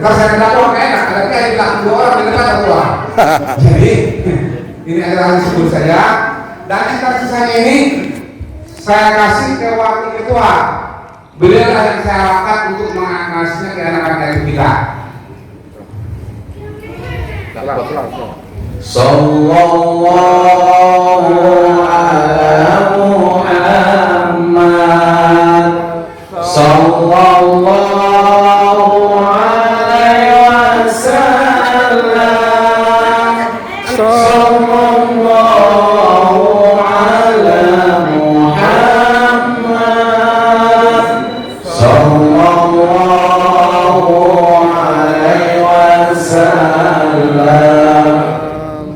Ntar saya dakwah nggak enak, ada kayak di belakang 2 orang di depan ketua. Jadi ini adalah disebut saya, dan yang sisanya ini saya kasih ke wakil ketua. Beliau yang saya angkat untuk mengasihnya ke anak-anak dari kita. Sallallahu ala Muhammad sallallahu alaihi wasallam sallallahu ala Muhammad sallallahu alaihi wasallam.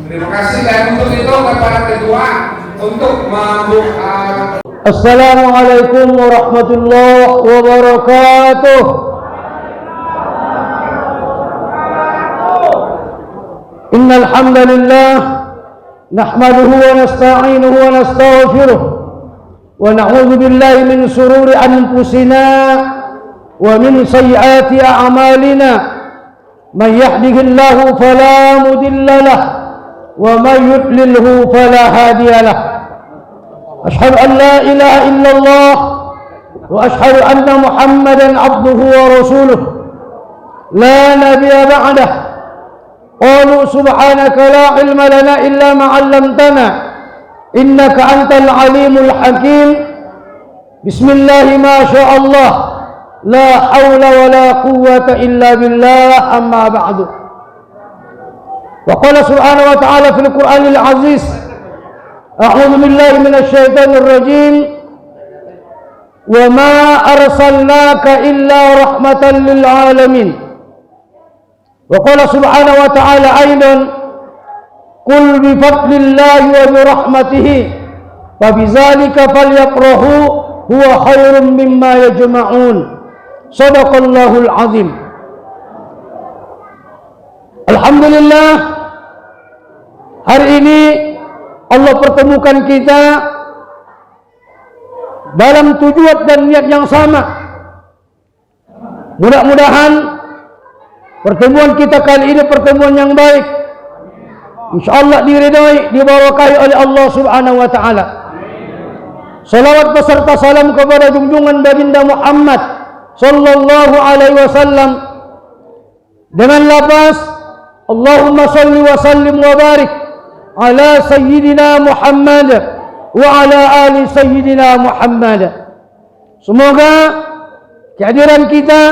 Terima kasih, dan untuk itu kepada ketua untuk membuka. Assalamualaikum warahmatullahi wabarakatuh. Innal hamdalillah nahmaduhu wa nasta'inuhu wa nastaghfiruh wa na'udzu billahi min shururi anfusina wa min sayyiati a'malina. Man yahdihillahu fala mudilla lahu wa man yudlilhu fala hadiya lahu. أشهد أن لا إله إلا الله وأشهد أن محمدا عبده ورسوله لا نبي بعده. قالوا سبحانك لا علم لنا إلا ما علمتنا إنك أنت العليم الحكيم. بسم الله ما شاء الله لا حول ولا قوة إلا بالله. أما بعد. وقال سبحانه وتعالى في القرآن العزيز: أعوذ بالله من الشيطان الرجيم وما أرسلناك إلا رحمة للعالمين. وقال سبحانه وتعالى أيضا: قل بفضل الله وبرحمته فبذلك فليفرحوا هو خير مما يجمعون. صدق الله العظيم. Alhamdulillah, hari ini Allah pertemukan kita dalam tujuan dan niat yang sama. Mudah-mudahan pertemuan kita kali ini pertemuan yang baik. InsyaAllah diridai, diberkahi oleh Allah Subhanahu wa ta'ala. Salawat beserta salam kepada junjungan baginda Muhammad sallallahu alaihi wasallam dengan lafaz Allahumma salli wa sallim wa barik ala sayyidina Muhammad wa ala ali sayyidina Muhammad. Semoga kehadiran kita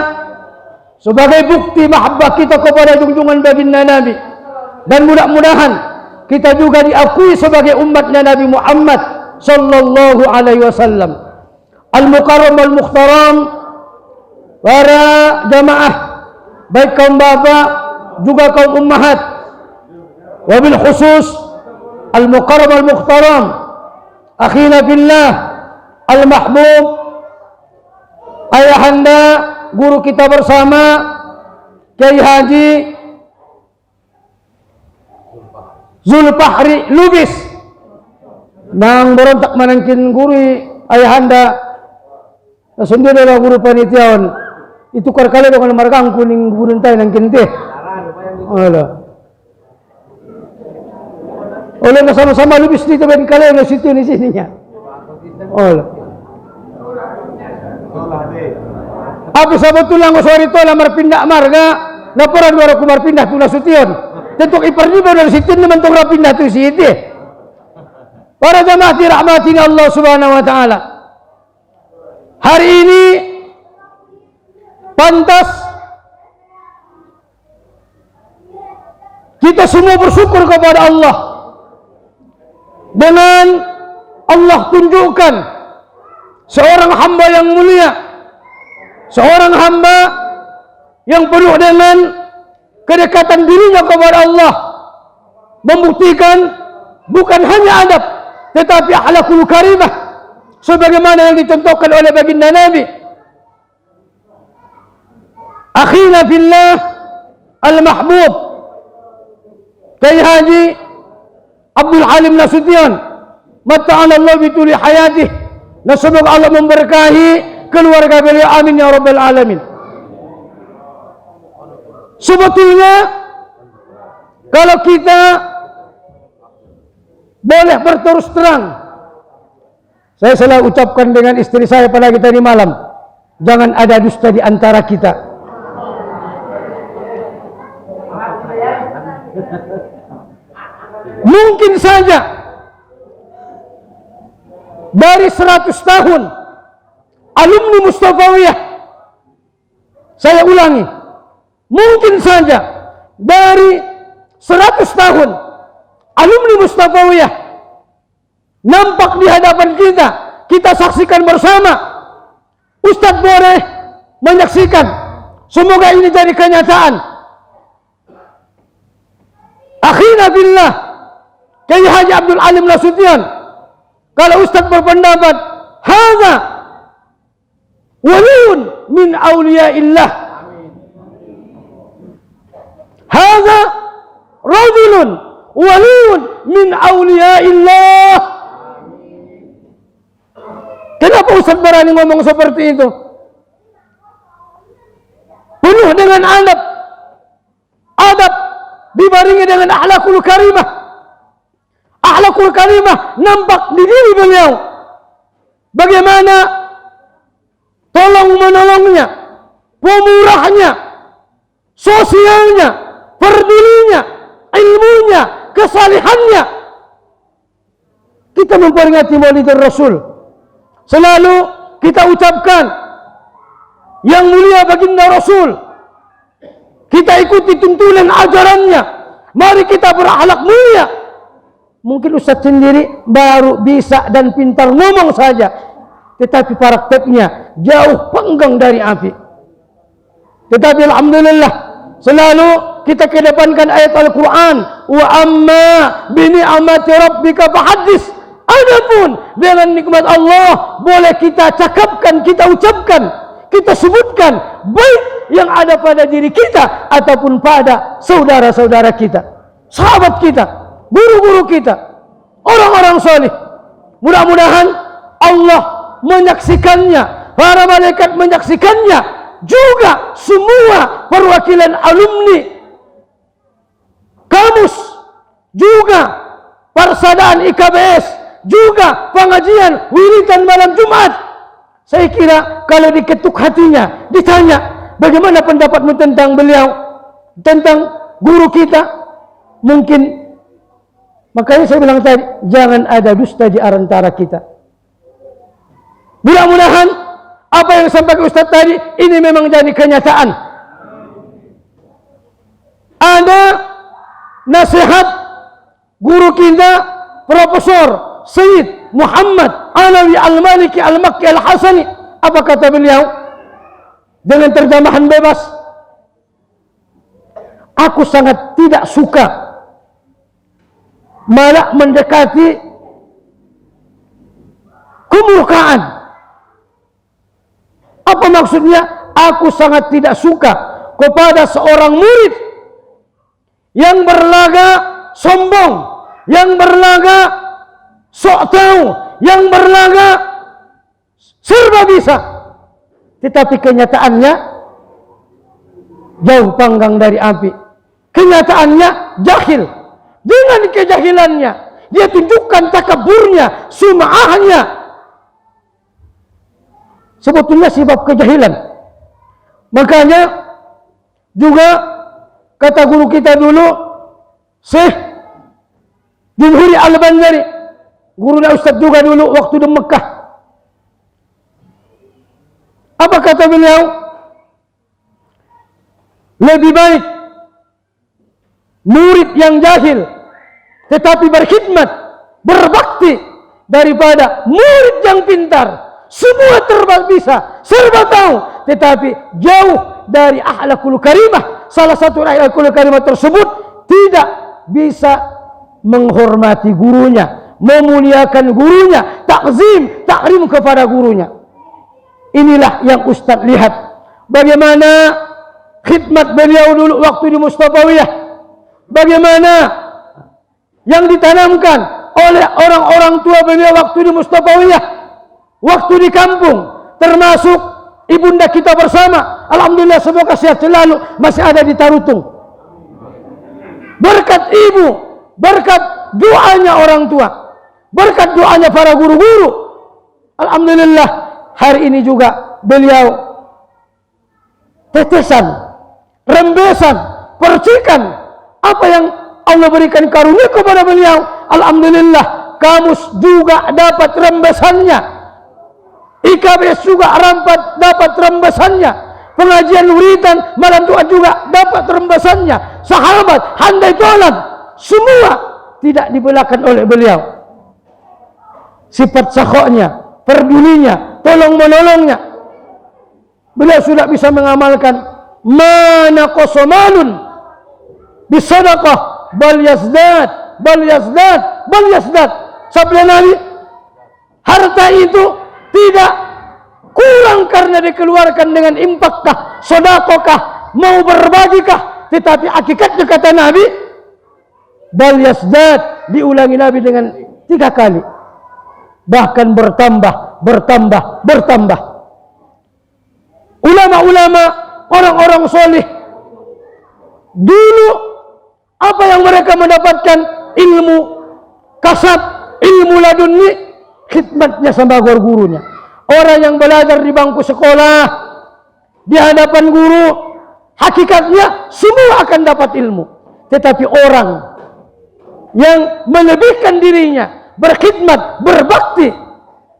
sebagai bukti mahabbah kita kepada junjungan baginda Nabi, dan mudah-mudahan kita juga diakui sebagai umatnya Nabi Muhammad sallallahu alaihi wasallam. Al-Mukarram wal-Mukhtaram, para jamaah baik kaum bapak juga kaum ummahat, wabil khusus Al-Mukarram Al-Mukhtaram akhina fillah Al-Mahbub, ayahanda guru kita bersama Kiai Haji Zulfahri Lubis nang berontak manangkin guru ayahanda sendiri adalah guru panitiawan itu kali dengan margang kuning guru entai nangkin teh oleh sama-sama Lubis di teman kalian di situ di sininya. Apa sebetulnya ngosori to lamar pindah marga laporan baru kumar pindah tu nasution. Tentu iparni baru dari situ mentok pindah tu situ. Para jamaah dirahmati Allah Subhanahu wa taala. Hari ini pantas kita semua bersyukur kepada Allah dengan Allah tunjukkan seorang hamba yang mulia, seorang hamba yang penuh dengan kedekatan dirinya kepada Allah, membuktikan bukan hanya adab tetapi akhlakul karimah sebagaimana yang dicontohkan oleh baginda Nabi. Akhina fillah al-mahbub Kiai Haji Abdul Halim Nasution, mata'ala Allah bituli hayatih, dan semoga Allah memberkahi keluarga beliau, amin ya rabbal alamin. Sebetulnya kalau kita boleh berterus terang, saya selalu ucapkan dengan istri saya pada kita di malam, jangan ada dusta di antara kita. Mungkin saja dari 100 tahun alumni Mustafawiyah, saya ulangi, mungkin saja dari 100 tahun alumni Mustafawiyah nampak di hadapan kita, kita saksikan bersama. Ustadz boleh menyaksikan, semoga ini jadi kenyataan. Akhina billah, Kiai Haji Abdul Alim Nasution, kalau Ustadz berpendapat hadza waliyun min awliyaillah, hadza rajulun waliyun min awliyaillah. Kenapa Ustaz berani ngomong seperti itu? Penuh dengan adab dibarengi dengan akhlakul karimah. Akhlakul karimah nampak di diri beliau. Bagaimana tolong menolongnya, pemurahnya, sosialnya, pedulinya, ilmunya, kesalihannya. Kita memperingati Maulid Rasul, selalu kita ucapkan yang mulia baginda Rasul, kita ikuti tuntunan ajarannya, mari kita berakhlak mulia. Mungkin Ustaz sendiri baru bisa dan pintar ngomong saja, tetapi prakteknya jauh panggang dari api. Tetapi alhamdulillah selalu kita kedepankan ayat Al-Quran, wa amma bi ni'mati rabbika fahaddits. Adapun dengan nikmat Allah boleh kita cakapkan, kita ucapkan, kita sebutkan, baik yang ada pada diri kita ataupun pada saudara-saudara kita, sahabat kita, guru-guru kita, orang-orang saleh. Mudah-mudahan Allah menyaksikannya, para malaikat menyaksikannya, juga semua perwakilan alumni kamus, juga persaudaraan IKBS, juga pengajian wiridan malam Jumat. Saya kira kalau diketuk hatinya, ditanya bagaimana pendapatmu tentang beliau, tentang guru kita, mungkin, makanya saya bilang tadi, jangan ada dusta di antara kita. Mudah-mudahan apa yang sampaikan Ustaz tadi ini memang jadi kenyataan. Ada nasihat guru kita Profesor Sayyid Muhammad Alawi Al-Maliki Al-Makki Al-Hasani. Apa kata beliau dengan terjemahan bebas? Aku sangat tidak suka, malah mendekati kemurkaan. Apa maksudnya? Aku sangat tidak suka kepada seorang murid yang berlaga sombong, yang berlaga sok tahu, yang berlaga serba bisa, tetapi kenyataannya jauh panggang dari api. Kenyataannya jahil. Dengan kejahilannya dia tunjukkan takaburnya, sum'ahnya. Sebetulnya sebab kejahilan. Makanya juga kata guru kita dulu, Syekh Jumhuri Al-Banjari, guru Ustaz juga dulu waktu di Mekah. Apa kata beliau? Lebih baik murid yang jahil tetapi berkhidmat, berbakti, daripada murid yang pintar, semua bisa, serba tahu, tetapi jauh dari akhlakul karimah. Salah satu akhlakul karimah tersebut tidak bisa menghormati gurunya, memuliakan gurunya, takzim, takrim kepada gurunya. Inilah yang Ustaz lihat, bagaimana khidmat beliau dulu waktu di Mustafawiyah, bagaimana yang ditanamkan oleh orang-orang tua beliau waktu di Mustafawiyah, waktu di kampung, termasuk ibunda kita bersama. Alhamdulillah, semoga sehat selalu, masih ada di Tarutung. Berkat ibu, berkat doanya orang tua, berkat doanya para guru-guru, alhamdulillah hari ini juga beliau tetesan, rembesan, percikan apa yang Allah berikan karunia kepada beliau. Alhamdulillah, kamus juga dapat rembesannya, IKBS juga dapat rembesannya, pengajian wiridan malam doa juga dapat rembesannya, sahabat, handai tolan, semua tidak dibelakang oleh beliau. Sifat sakhoknya, perdulinya, tolong menolongnya, beliau sudah bisa mengamalkan mana qasamalun bisadaqah bal yazdad bal yazdad bal yazdad. Sabda Nabi, harta itu tidak kurang karena dikeluarkan dengan impakkah, sedekahkah, mau berbagikah, tetapi hakikatnya kata Nabi, bal yazdad, diulangi Nabi dengan 3 kali, bahkan bertambah, bertambah, bertambah. Ulama-ulama, orang-orang soleh dulu, apa yang mereka mendapatkan? Ilmu kasab, ilmu laduni, khidmatnya sama guru-gurunya. Orang yang belajar di bangku sekolah, di hadapan guru, hakikatnya semua akan dapat ilmu. Tetapi orang yang melebihkan dirinya, berkhidmat, berbakti,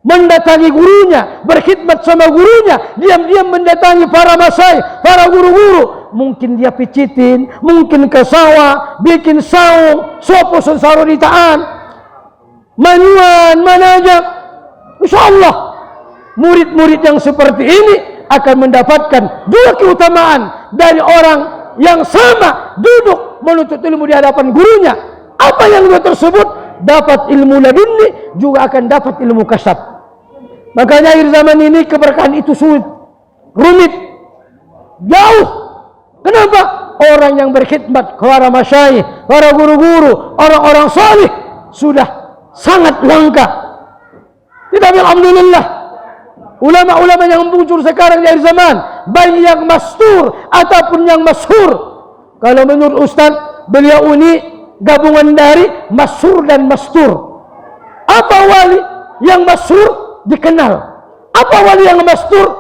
mendatangi gurunya, berkhidmat sama gurunya, diam-diam mendatangi para masai, para guru-guru, mungkin dia picitin, mungkin ke sawah, bikin saung, sopo sensaronitaan, manuan, manajak. InsyaAllah murid-murid yang seperti ini akan mendapatkan 2 keutamaan dari orang yang sama duduk menuntut ilmu di hadapan gurunya. Apa yang dia tersebut? Dapat ilmu laduni, juga akan dapat ilmu kasab. Makanya akhir zaman ini keberkahan itu sulit, rumit, jauh. Kenapa? Orang yang berkhidmat kepada masyayikh, para guru-guru, orang-orang salih sudah sangat langka. Tetapi alhamdulillah, ulama-ulama yang muncul sekarang di akhir zaman, baik yang mastur ataupun yang masyhur. Kalau menurut Ustaz, beliau ini gabungan dari masyhur dan mastur. Apa wali yang masyhur dikenal, apa wali yang mastur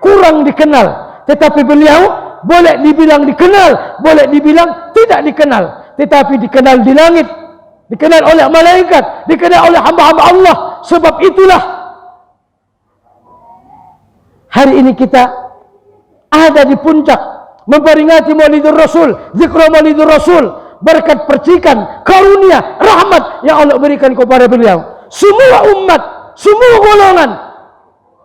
kurang dikenal. Tetapi beliau boleh dibilang dikenal, boleh dibilang tidak dikenal, tetapi dikenal di langit, dikenal oleh malaikat, dikenal oleh hamba-hamba Allah. Sebab itulah hari ini kita ada di puncak memperingati Maulidur Rasul, zikra Maulidur Rasul, berkat percikan karunia rahmat yang Allah berikan kepada beliau. Semua umat, semua golongan,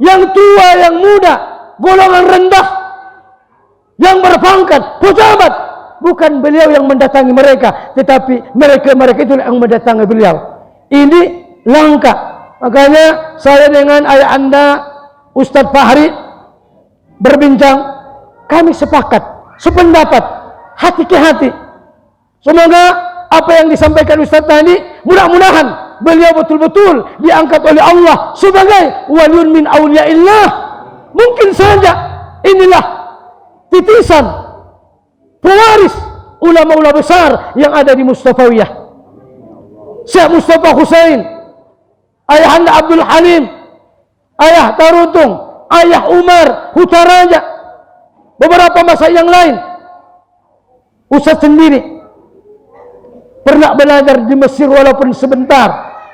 yang tua, yang muda, golongan rendah, yang berpangkat, pejabat, bukan beliau yang mendatangi mereka, tetapi mereka itu yang mendatangi beliau. Ini langka. Makanya saya dengan ayah anda Ustadz Fahri berbincang, kami sepakat, sependapat, hati ke hati. Semoga apa yang disampaikan Ustadz tadi, mudah-mudahan beliau betul-betul diangkat oleh Allah sebagai waliun min awliyaillah. Mungkin saja inilah titisan pewaris ulama-ulama besar yang ada di Mustafawiyah. Syekh Mustafa Husain, ayah anda Abdul Halim, ayah Tarutung, ayah Umar Hutaraja, beberapa masa yang lain. Ustaz sendiri pernah belajar di Mesir walaupun sebentar,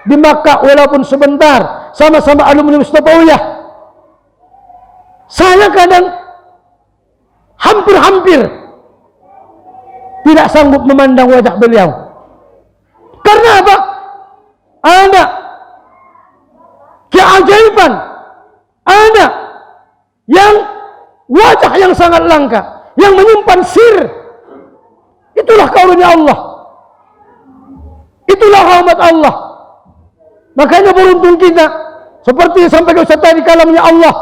di Makkah walaupun sebentar, sama-sama alumni Mustafawiyah. Saya kadang hampir-hampir tidak sanggup memandang wajah beliau. Karena apa? Ada keajaiban, ada yang wajah yang sangat langka, yang menyimpan sir. Itulah karunia Allah, itulah rahmat Allah. Makanya beruntung kita, seperti disampaikan Ustaz tadi kalamnya Allah,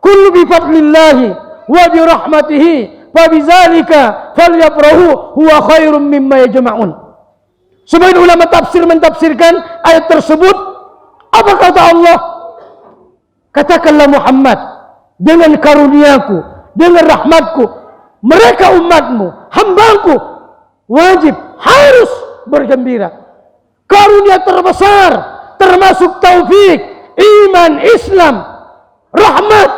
kullu bi fadlillahi wa bi rahmatihi fa bidzalika falyafrahu huwa khairum mimma yajma'un. Sebagian ulama tafsir mentafsirkan ayat tersebut. Apa kata Allah? Katakanlah Muhammad, dengan karuniaku, dengan rahmatku. Mereka umatmu, hambaku, wajib harus bergembira. Karunia terbesar termasuk taufik, iman, Islam, rahmat.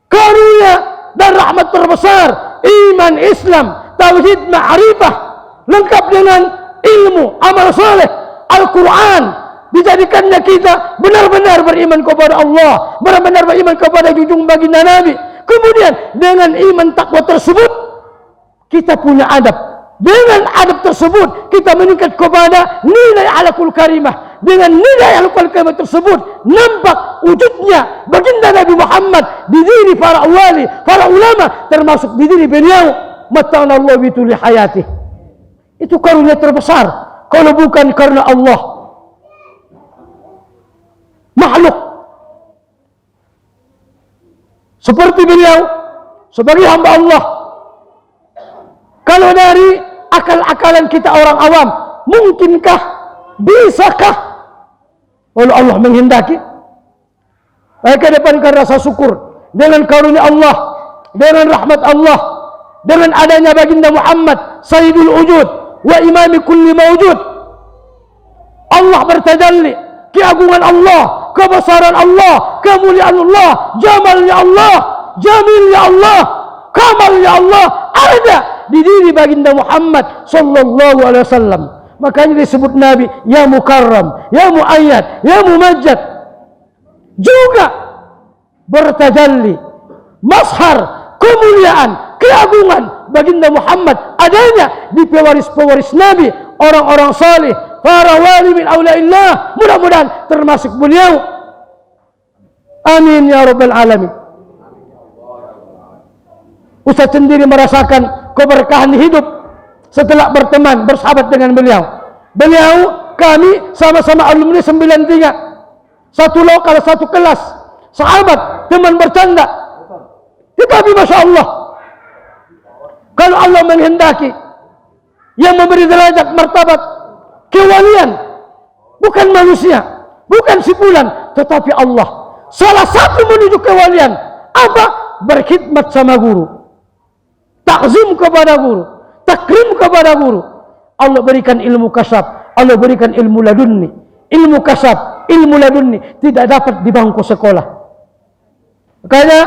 Karunia dan rahmat terbesar, iman, Islam, tauhid, ma'rifah, lengkap dengan ilmu, amal soleh, Al-Quran. Dijadikannya kita benar-benar beriman kepada Allah, benar-benar beriman kepada junjung baginda Nabi. Kemudian dengan iman takwa tersebut kita punya adab. Dengan adab tersebut kita meningkat kepada nilai akhlakul karimah. Dengan nilai akhlakul karimah tersebut nampak wujudnya baginda Nabi Muhammad di diri para wali, para ulama, termasuk di diri beliau. Mata'anallahu bituli hayati. Itu karunia terbesar. Kalau bukan karena Allah, makhluk seperti beliau sebagai hamba Allah, kalau dari akal-akalan kita orang awam, mungkinkah, bisakah oleh Allah menghendaki? Mereka depankan rasa syukur dengan karunia Allah, dengan rahmat Allah, dengan adanya baginda Muhammad sayyidul wujud wa imami kulli mawjud. Allah bertajalli, keagungan Allah, kebesaran Allah, kemuliaan Allah, jamalnya Allah, jamilnya Allah, kamalnya Allah ada di diri baginda Muhammad sallallahu alaihi wasallam. Makanya disebut Nabi ya mukarram, ya muayyad, ya mumajjad. Juga bertajalli mazhar kemuliaan, keagungan baginda Muhammad adanya di pewaris-pewaris Nabi, orang-orang salih, para wali min auliyaillah. Mudah-mudahan termasuk beliau. Amin ya rabbal alamin. Ustaz sendiri merasakan keberkahan hidup setelah berteman, bersahabat dengan beliau. Beliau, kami sama-sama alumni 93, satu lokal, satu kelas, sahabat, teman bercanda. Tetapi Masya Allah, kalau Allah menghendaki yang memberi derajat martabat kewalian, bukan manusia, bukan si fulan, tetapi Allah. Salah satu menuju kewalian apa? Berkhidmat sama guru, takzim kepada guru, takrim kepada guru. Allah berikan ilmu kasab, Allah berikan ilmu ladunni. Ilmu kasab, ilmu ladunni tidak dapat di bangku sekolah. Makanya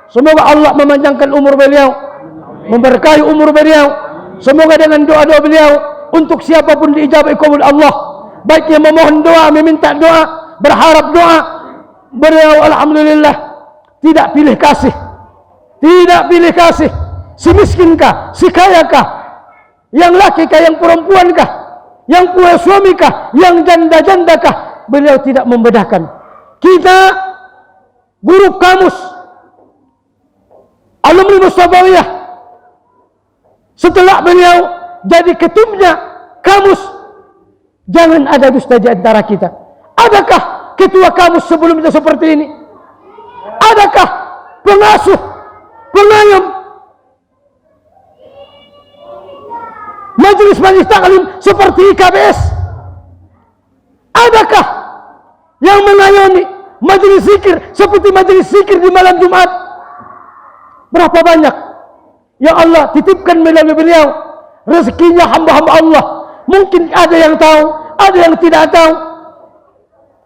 semoga Allah memanjangkan umur beliau, memberkahi umur beliau. Semoga dengan doa-doa beliau untuk siapapun diijabah kabul Allah, baik yang memohon doa, meminta doa, berharap doa. Beliau alhamdulillah tidak pilih kasih, tidak pilih kasih. Si miskinkah, si kayakah, yang laki kah, yang perempuan kah, yang punya suami kah, yang janda-janda kah, beliau tidak membedakan. Kita guru kamus alumni Mustafawiyah, setelah beliau jadi ketumnya kamus, jangan ada dusta di antara kita. Adakah ketua kamus sebelumnya seperti ini? Adakah pengasuh, pengayom majelis taklim seperti IKBS? Adakah yang mengayomi majelis zikir seperti majelis zikir di malam Jumat? Berapa banyak yang Allah titipkan melalui beliau rezekinya hamba-hamba Allah. Mungkin ada yang tahu, ada yang tidak tahu,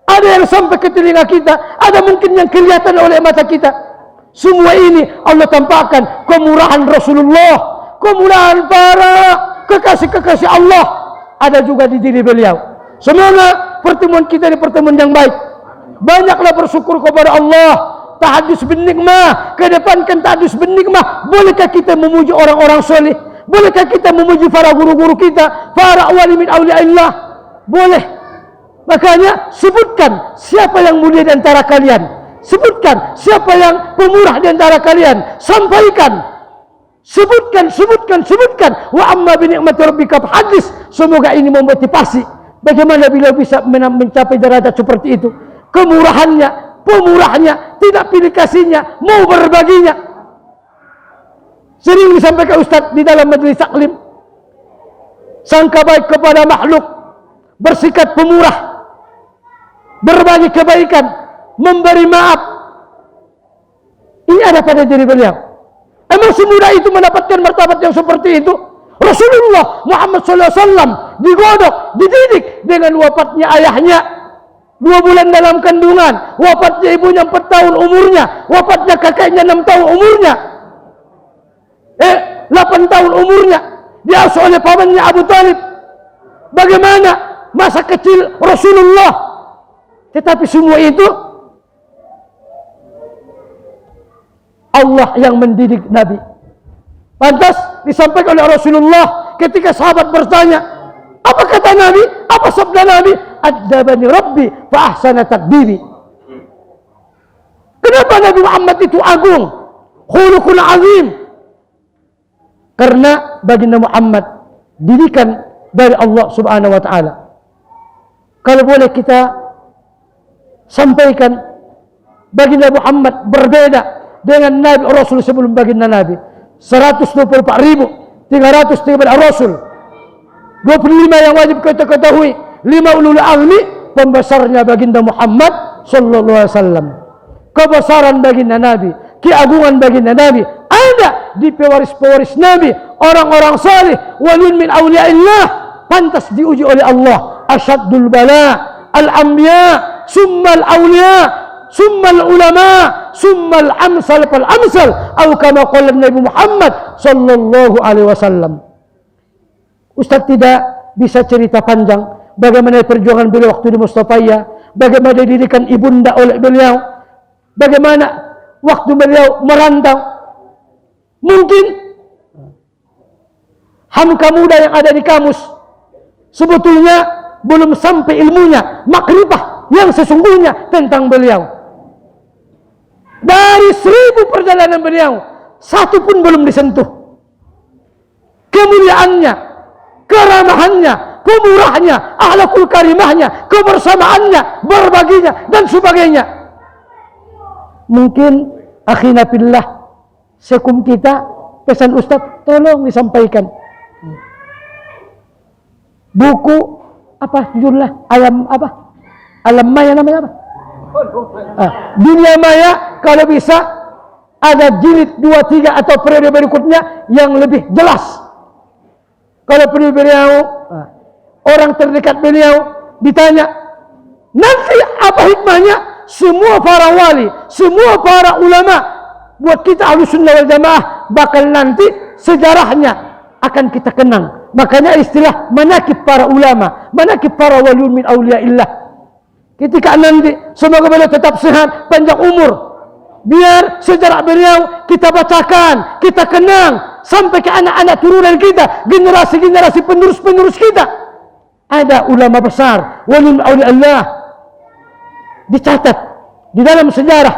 ada yang sampai ke telinga kita, ada mungkin yang kelihatan oleh mata kita. Semua ini Allah tampakkan kemurahan Rasulullah, kemurahan para kekasih-kekasih Allah ada juga di diri beliau. Semoga pertemuan kita ini pertemuan yang baik. Banyaklah bersyukur kepada Allah. Tahadus bin nikmah, kedepankan tahadus bin nikmah. Bolehkah kita memuji orang-orang soleh? Bolehkah kita memuji para guru-guru kita, para awali min awliyaillah? Boleh. Makanya sebutkan siapa yang mulia di antara kalian, sebutkan siapa yang pemurah di antara kalian, sampaikan, sebutkan. Wa amma bi ni'mati rabbika hadis. Semoga ini memotivasi bagaimana beliau bisa mencapai derajat seperti itu. Kemurahannya, pemurahnya, tidak pilih kasihnya, mau berbaginya. Sering disampaikan Ustaz di dalam majelis taklim, sangka baik kepada makhluk, bersikap pemurah, berbagi kebaikan, memberi maaf. ada pada diri beliau. Emang semudah itu mendapatkan martabat yang seperti itu? Rasulullah Muhammad SAW digodok, dididik dengan wafatnya ayahnya 2 bulan dalam kandungan, wafatnya ibunya 4 tahun umurnya, wafatnya kakeknya 6 tahun umurnya, 8 tahun umurnya, diasuh oleh pamannya Abu Talib. Bagaimana masa kecil Rasulullah? Tetapi semua itu Allah yang mendidik Nabi. Pantas disampaikan oleh Rasulullah ketika sahabat bertanya, apa kata Nabi? Apa sabda Nabi? Adzabani Rabbi fa ahsana takdiri. Kenapa Nabi Muhammad itu agung? Khuluqun azim. Karena baginda Muhammad didikan dari Allah Subhanahu wa taala. Kalau boleh kita sampaikan, baginda Muhammad berbeda dengan Nabi Rasul sebelum baginda Nabi. 124.313 Rasul, 25 yang wajib kita ketahui, 5 ulul azmi, pembesarnya baginda Muhammad sallallahu alaihi wasallam. Kebesaran baginda Nabi, keagungan baginda Nabi ada di pewaris-pewaris Nabi, orang-orang salih, waliun min awliyaillah, pantas diuji oleh Allah. Asyaddul bala al-anbiya, summal awliya, summal ulama, summal amsal fal amsal, atau kama qala Nabi Muhammad sallallahu alaihi wasallam. Ustaz tidak bisa cerita panjang bagaimana perjuangan beliau waktu di Mustafaya, bagaimana didikan ibunda oleh beliau, bagaimana waktu beliau merantau. Mungkin hamka muda yang ada di kamus sebetulnya belum sampai ilmunya, makrifah yang sesungguhnya tentang beliau. Dari 1000 perjalanan beliau, 1 pun belum disentuh. Kemuliaannya, keramahannya, pemurahnya, akhlakul karimahnya, kebersamaannya, berbaginya, dan sebagainya. Mungkin akhina fillah, sekum kita, pesan Ustaz, tolong disampaikan. Buku apa judulnya? Alam maya namanya apa? Dunia maya, kalau bisa ada jilid 2, 3 atau periode berikutnya yang lebih jelas. Kalau periode beliau, orang terdekat beliau ditanya, nanti apa hikmahnya? Semua para wali, semua para ulama, buat kita Ahlussunnah wal Jamaah, bakal nanti sejarahnya akan kita kenang. Makanya istilah manakib para ulama, manakib para waliun min awliyaillah. Ketika nanti semoga beliau tetap sehat, panjang umur, biar sejarah beliau kita bacakan, kita kenang sampai ke anak-anak turunan kita, generasi-generasi penerus-penerus kita. Ada ulama besar, wali min Allah, dicatat di dalam sejarah.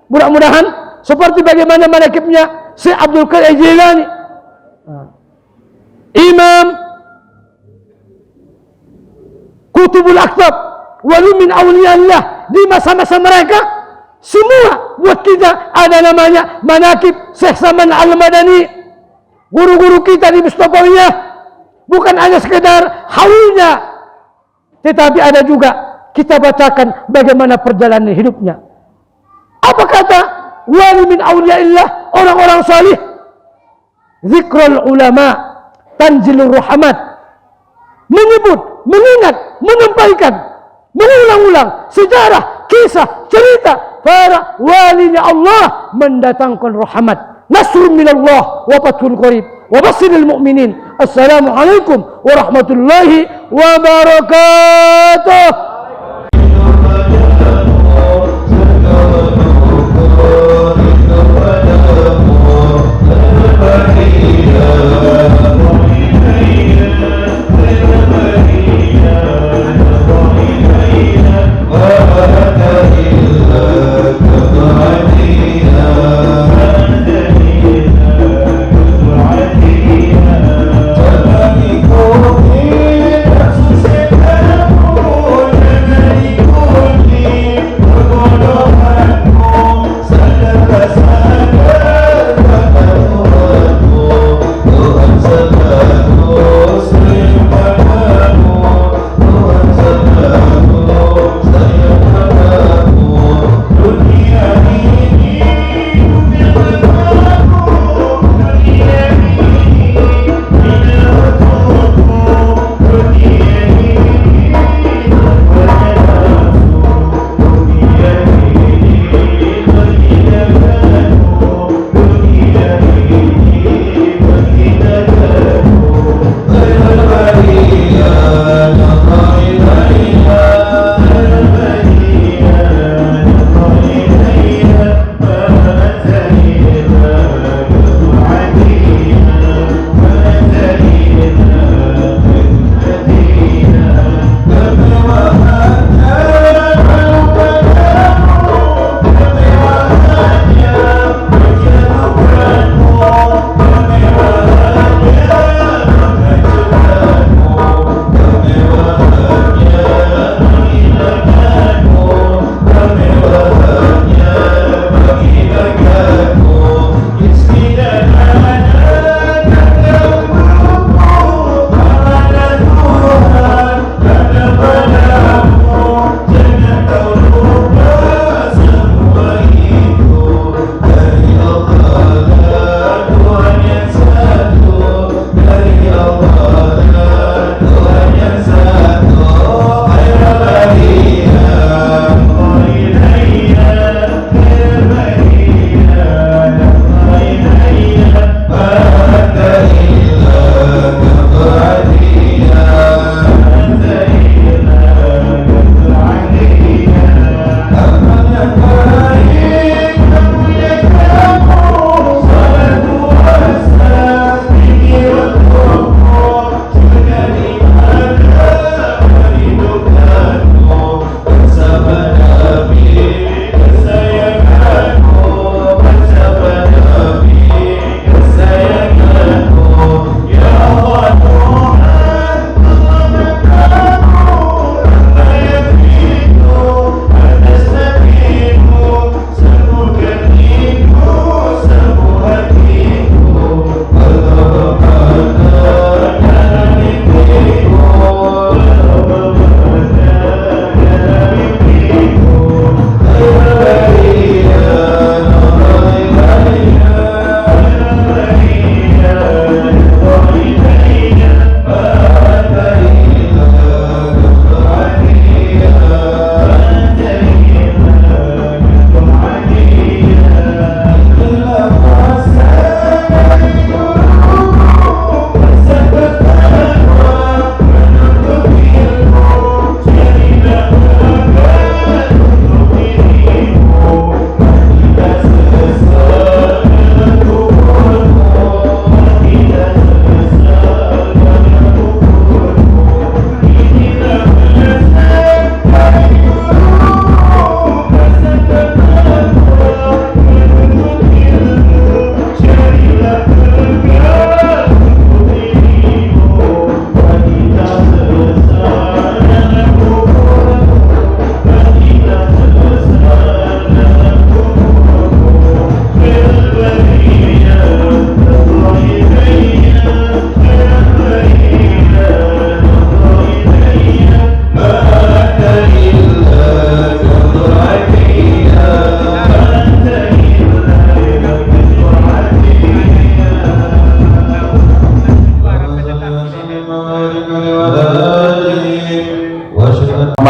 Mudah-mudahan seperti bagaimana manakibnya Syekh Abdul Qadir Jilani, Imam Qutbul Aqtab, wali min awliyaillah, di masa-masa mereka semua buat kita ada namanya manakib. Syekh Saman Al-Madani, guru-guru kita di Mustafawiyah, bukan hanya sekedar haulnya, tetapi ada juga kita bacakan bagaimana perjalanan hidupnya. Apa kata wali min awliyaillah, orang-orang salih? Zikrul ulama tanzilur rahmat, menyebut, mengingat, menyampaikan, mengulang-ulang sejarah, kisah, cerita para walinya Allah mendatangkan rahmat. Nasrun minallah wa fathun qarib wa basyiril mu'minin. Assalamualaikum warahmatullahi wabarakatuh. Oh,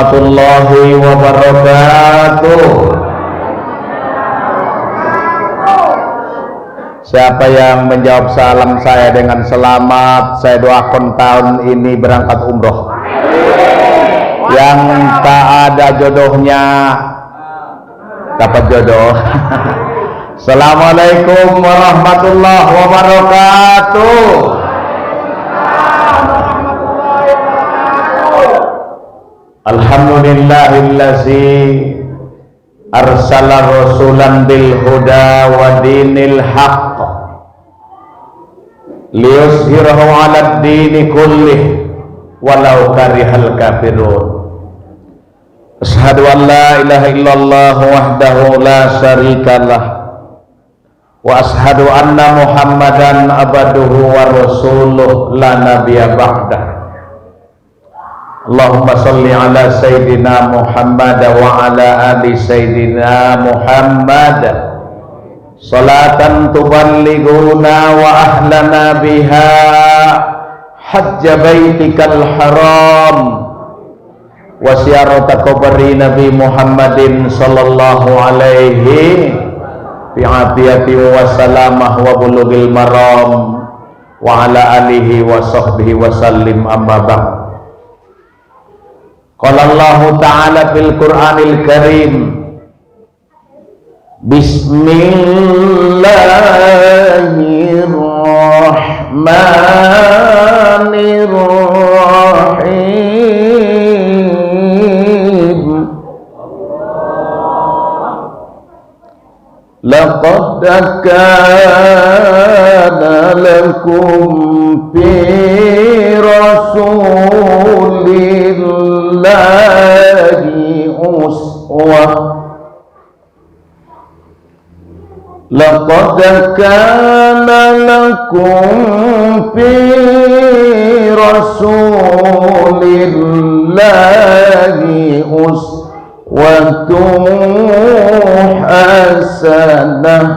warahmatullahi wabarakatuh. Siapa yang menjawab salam saya dengan selamat, saya doakan tahun ini berangkat umroh. Yang tak ada jodohnya dapat jodoh. Assalamualaikum warahmatullahi wabarakatuh. Alhamdulillahillazi arsala rasulan bil huda wa dinil haqq liyuzhirahu 'alad dini kullih walau karihal kafirun. Asyhadu an la ilaha illallah wahdahu la syarikalah wa asyhadu anna muhammadan abduhu wa rasuluh la nabiyya ba'dah. Allahumma salli ala sayyidina Muhammad wa ala ali sayyidina Muhammad salatan tuballighuna wa ahlana biha hajja baitikal haram wa ziyarata qabri Nabi Muhammadin sallallahu alaihi bi afiyati wa salamah wa bulughil maram wa ala alihi wa sahbihi wa sallim amma ba'd. Qala Allah Ta'ala fil Qur'anil Karim, Bismillahirrahmanirrahim. Laqad kana lakum fi rasulillahi uswah. Laqad kana lakum fi rasulillahi uswatun hasanah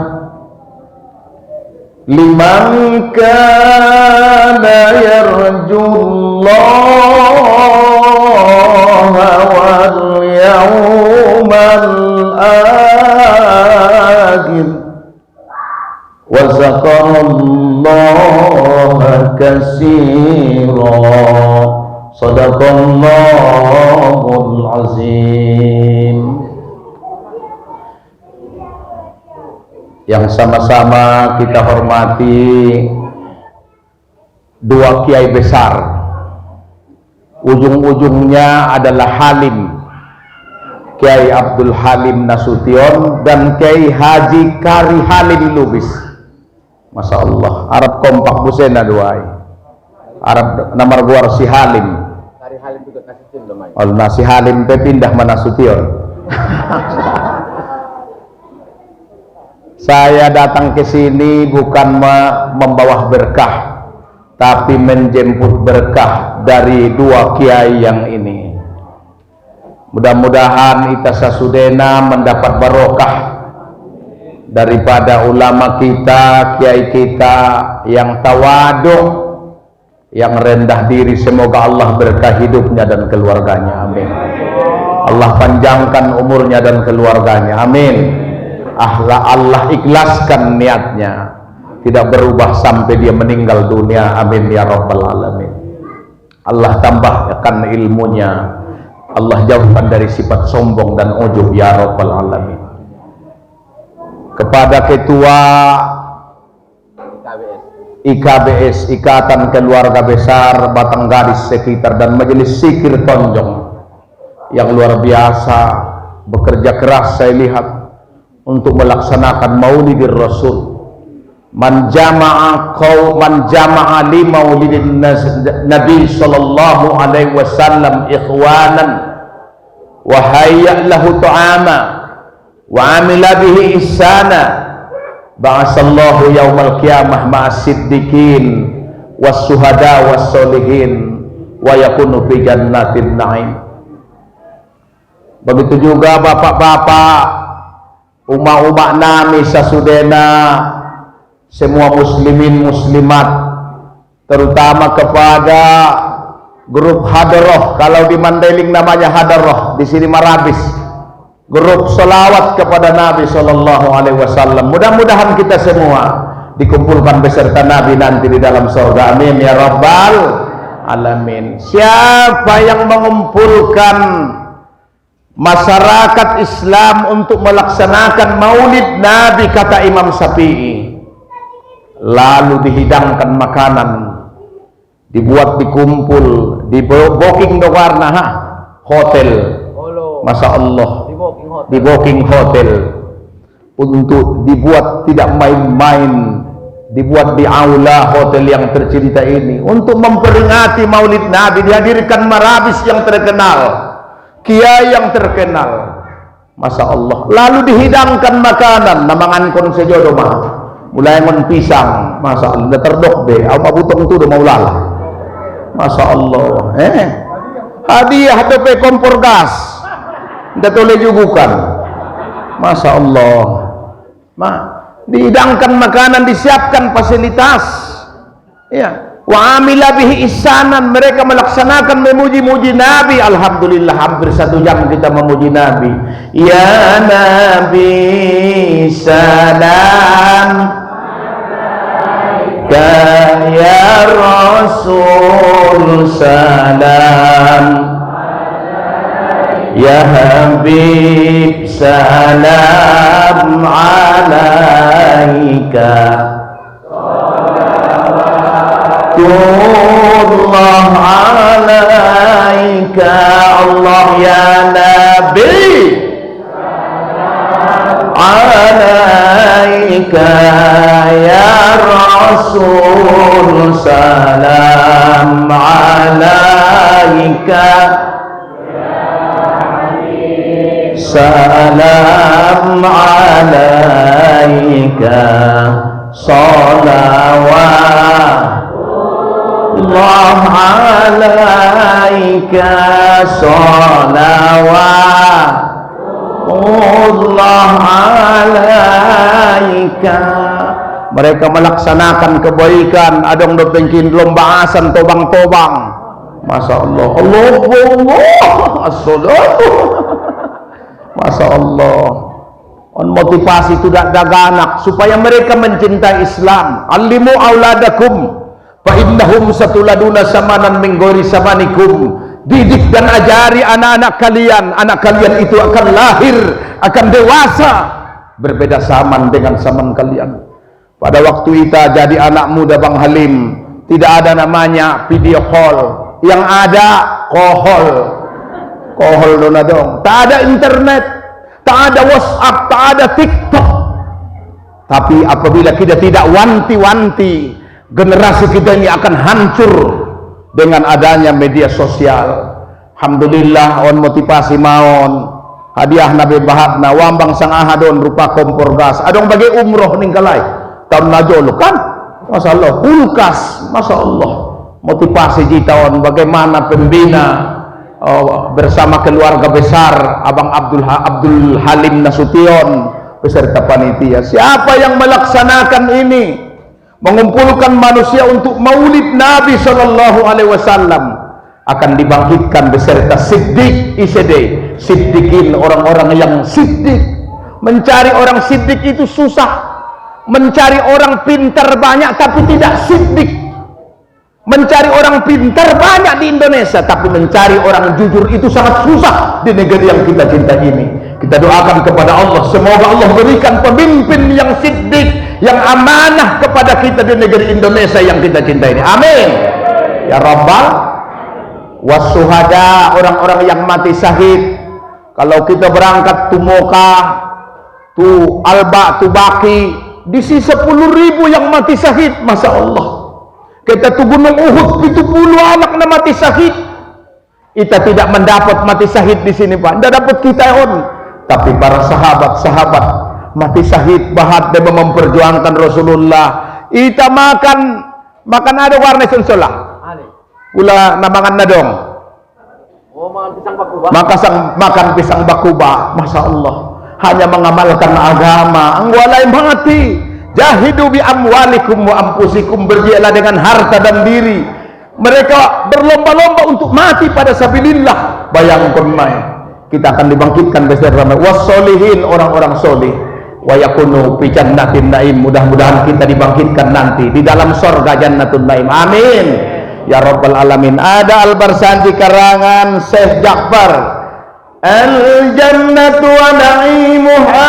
liman kana yarjullaha wal yawmal akhir wa zakarallaha katsira. Shadaqallahul azim. Yang sama-sama kita hormati dua kiai besar, ujung-ujungnya adalah Halim, Kiai Abdul Halim Nasution dan Kiai Haji Kari Halim Lubis. Masya Allah, Arab kompak busena duai, Arab nomor guar si Halim. Kari Halim juga Nasution lumayan. Oh, nasi Halim pe pindah mana Nasution. Saya datang ke sini bukan membawa berkah, tapi menjemput berkah dari dua kiai yang ini. Mudah-mudahan Ita Sasudena mendapat barokah daripada ulama kita, kiai kita yang tawadhu, yang rendah diri. Semoga Allah berkah hidupnya dan keluarganya, amin. Allah panjangkan umurnya dan keluarganya, amin. Allah ikhlaskan niatnya, tidak berubah sampai dia meninggal dunia, amin ya rabbal alamin. Allah tambahkan ilmunya, Allah jauhkan dari sifat sombong dan ujub ya rabbal alamin. Kepada ketua IKBS, Ikatan Keluarga Besar Batanggaris sekitar, dan Majelis Zikir Tonjong yang luar biasa bekerja keras saya lihat untuk melaksanakan Maulidir Rasul. Man jama'a li maulidin Nabi sallallahu alaihi wasallam ikhwanan wa hayya lahu ta'ama wa amila bihi ihsana ba'asallahu yaumal qiyamah ma'as siddiqin was suhada was solihin wa yakunu fi jannatin na'im. Begitu juga bapak-bapak, umat-umat nami sasudena, semua muslimin muslimat, terutama kepada grup Hadaroh, kalau di Mandailing namanya Hadaroh, di sini Marabis, grup selawat kepada Nabi Sallallahu Alaihi Wasallam. Mudah-mudahan kita semua dikumpulkan beserta Nabi nanti di dalam surga. Amin ya Rabbal Alamin. Siapa yang mengumpulkan masyarakat Islam untuk melaksanakan maulid Nabi, kata Imam Syafi'i, lalu dihidangkan makanan, dibuat dikumpul, di booking warna hotel, Masya Allah, di booking hotel, untuk dibuat tidak main-main, dibuat di aula hotel yang tercinta ini untuk memperingati maulid Nabi. Dihadirkan marabis yang terkenal, kiai yang terkenal, Masya Allah, lalu dihidangkan makanan namangan kon sejodoh mah mulai ngon pisang, Masya Allah, terdok deh apa butong tu mau lalah, Masya Allah, hadiah DP kompor gas ndak boleh jugukan, Masya Allah. Dihidangkan makanan, disiapkan fasilitas, ya. Wa amila bihi ihsanan, mereka melaksanakan memuji-muji Nabi. Alhamdulillah hampir 1 jam kita memuji Nabi. Ya Nabi salam, ya Rasul salam, ya Habib salam alaika, salawatullah alaika, Allah ya Nabi alaika, ya Rasul salam alaika, salam alaika, salawatullah alaika, salawatullah alaika. Mereka melaksanakan kebaikan, adong dopengkin lomba asan tobang-tobang, Masya Allah, Allah as-salatu, Masya Allah. On motivasi tidak daganak supaya mereka mencintai Islam. Alimu auladakum fa innahum satuladuna samanan min ghairi samanikum. Didik dan ajari anak-anak kalian itu akan lahir, akan dewasa berbeda zaman dengan zaman kalian. Pada waktu kita jadi anak muda Bang Halim, tidak ada namanya video call, yang ada kohol dona dong. Tak ada internet, tak ada WhatsApp, tak ada TikTok. Tapi apabila kita tidak wanti-wanti, generasi kita ini akan hancur dengan adanya media sosial. Alhamdulillah on motivasi maon hadiah Nabi Bahatna wambang sang ahadon rupa kompor gas adong bagi umroh ningkalai tahun najolo kan, Masya Allah, kulkas, Masya Allah. Motivasi jitawan bagaimana pembina bersama keluarga besar Abang Abdul Halim Nasution beserta panitia. Siapa yang melaksanakan ini, mengumpulkan manusia untuk maulid Nabi Sallallahu Alaihi Wasallam, akan dibangkitkan beserta siddiq ICD, siddiqin, orang-orang yang siddiq. Mencari orang siddiq itu susah. Mencari orang pintar banyak tapi tidak siddiq. Mencari orang pintar banyak di Indonesia, tapi mencari orang jujur itu sangat susah di negeri yang kita cintai ini. Kita doakan kepada Allah, semoga Allah berikan pemimpin yang siddiq, yang amanah kepada kita di negeri Indonesia yang kita cintai ini. Amin ya Rabbal. Wasuhada, orang-orang yang mati syahid. Kalau kita berangkat tu Mekah, tu Alba, tu Baki, di sisi 10.000 yang mati syahid, Masya Allah. Kita tu Gunung Uhud 70 anak na mati syahid. Kita tidak mendapat mati syahid di sini Pak, tidak dapat kita on. Tapi para sahabat-sahabat mati syahid bahat dan memperjuangkan Rasulullah. Kita makan ada warna sensolah. Pula namangan nadong. Makan pisang bakuba, Masya Allah. Hanya mengamalkan agama, anggwalai mati. Jahidu bi amwalikum wa ampusikum, berjialah dengan harta dan diri. Mereka berlomba-lomba untuk mati pada sabilillah. Bayangkan mai, kita akan dibangkitkan beserta wassolihin, orang-orang solih. Wa yakunu fi jannatin naim. Mudah-mudahan kita dibangkitkan nanti di dalam surga jannatun naim. Amin ya rabbal alamin. Ada Al-Barsanji karangan Syekh Ja'far. Al-jannatu wa na'imuha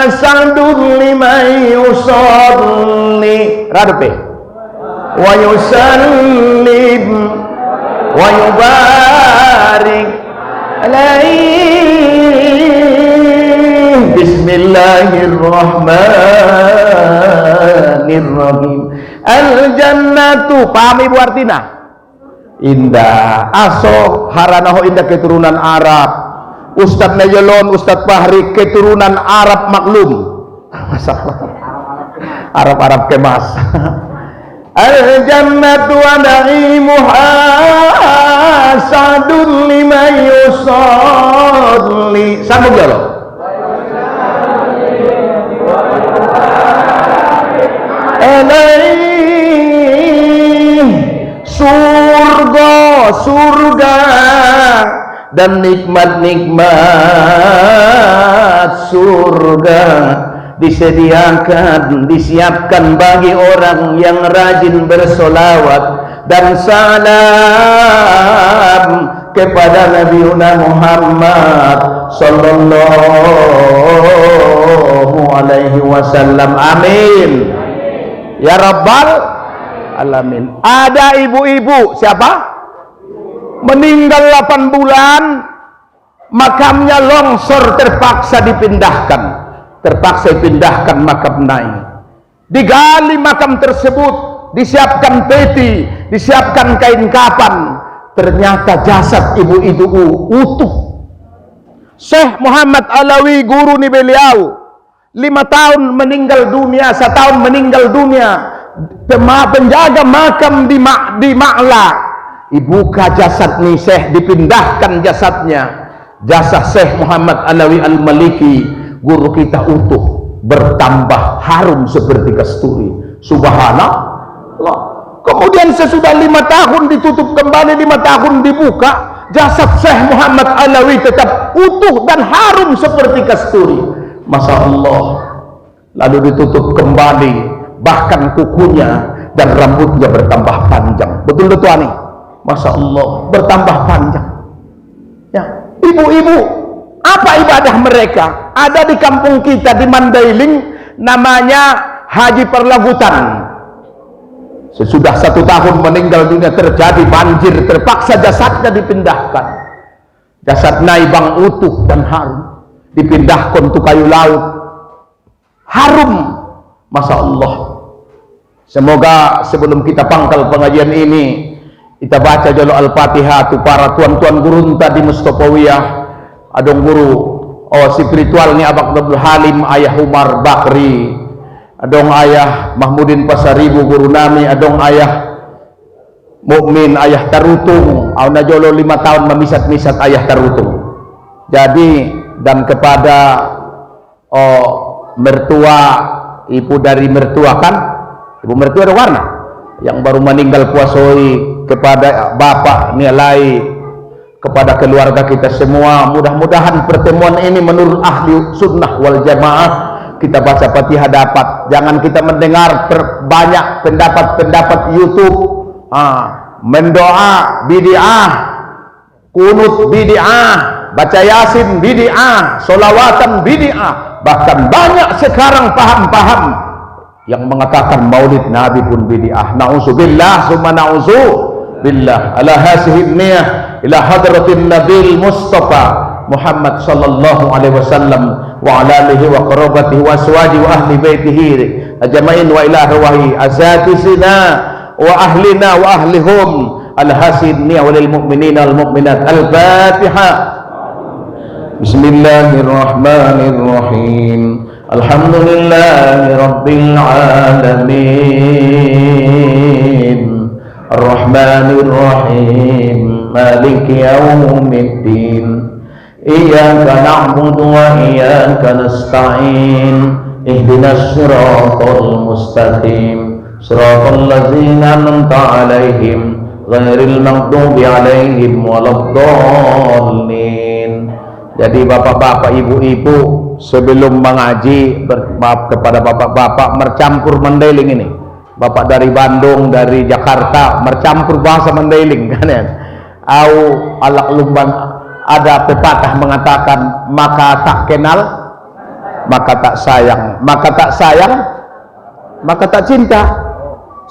sa'dun liman yusalli radupe wa yusallim wa yubarik alaihi. Bismillahirrahmanirrahim. Al-jannatu, paham ibu artinya? Indah. Aso haranaho indah keturunan Arab. Ustadz Najelon, Ustadz Fahri keturunan Arab maklum. Masalah Arab kemas. Al-jannatu wa na'imuha sa'dun liman yusalli. Sambung ya lo. Surga dan nikmat-nikmat surga disiapkan bagi orang yang rajin bersolawat dan salam kepada Nabi Muhammad sallallahu alaihi wasallam. Amin ya rabbal alamin. Ada ibu-ibu siapa? Meninggal 8 bulan, makamnya longsor, terpaksa dipindahkan makam naik. Digali makam tersebut, disiapkan peti, disiapkan kain kapan. Ternyata jasad ibu-ibu utuh. Syekh Muhammad Alawi, guru ni beliau, 5 tahun meninggal dunia, 1 tahun meninggal dunia. Penjaga makam di Ma'la, dibuka jasad nih Syekh, dipindahkan jasadnya. Jasad Syekh Muhammad Alawi Al-Maliki, guru kita utuh, bertambah harum seperti kasturi. Subhanallah. Kemudian sesudah 5 tahun ditutup kembali, 5 tahun dibuka, jasad Syekh Muhammad Alawi tetap utuh dan harum seperti kasturi. Masya Allah. Lalu ditutup kembali, bahkan kukunya dan rambutnya bertambah panjang. Betul-betul nih, Masya Allah, bertambah panjang. Ya, ibu-ibu, apa ibadah mereka? Ada di kampung kita di Mandailing, namanya Haji Perlagutan. Sesudah 1 tahun meninggal dunia, terjadi banjir, terpaksa jasadnya dipindahkan. Jasad naibang utuh dan harum, dipindahkan ke kayu laut, harum. Masya Allah. Semoga sebelum kita pangkal pengajian ini, kita baca dulu Al-Fatihah tu para tuan-tuan guru tadi Mustafawiyah, adong guru spiritualnya Abang Abdul Halim, ayah Umar Bakri, adong ayah Mahmudin Pasaribu guru nami, adong ayah Mukmin ayah Tarutung, auna jolo 5 tahun memisat-misat ayah Tarutung. Jadi dan kepada mertua, ibu dari mertua kan, ibu mertua ada warna yang baru meninggal puasoi, kepada bapak nilai, kepada keluarga kita semua. Mudah-mudahan pertemuan ini menurut ahli sunnah wal jamaah, kita baca Fatihah dapat. Jangan kita mendengar banyak pendapat-pendapat YouTube, mendoa bid'ah, kunut bid'ah, baca yasin bid'ah, solawatan bid'ah. Bahkan banyak sekarang paham-paham yang mengatakan maulid Nabi pun bid'ah. Na'udzubillah summa na'udzubillah. Ala hasihi niyah ila hadratin Nabil Mustafa Muhammad sallallahu alaihi wasallam wa ala alihi wa qarabatihi wa aswaji wa ahli baitihi ajmain wa ila arwahi azatisina wa ahlina wa ahlihum. Ala hasihi niyah walil mu'minina wal mu'minat. Al-Fatihah. Bismillahirrahmanirrahim. Alhamdulillahi rabbil alamin. Ar-Rahmanir Rahim. Maliki yaumiddin. Iyyaka na'budu wa iyyaka nasta'in. Ihdinas siratal mustaqim. Shiratal ladzina an'amta 'alaihim ghairil maghdubi 'alaihim waladdallin. Jadi bapak-bapak, ibu-ibu, sebelum mengaji, maaf kepada bapak-bapak, mercampur Mandailing ini. Bapak dari Bandung, dari Jakarta, mercampur bahasa Mandailing kan ya. Au alak lumban, ada pepatah mengatakan, maka tak kenal, maka tak sayang, maka tak sayang, maka tak cinta.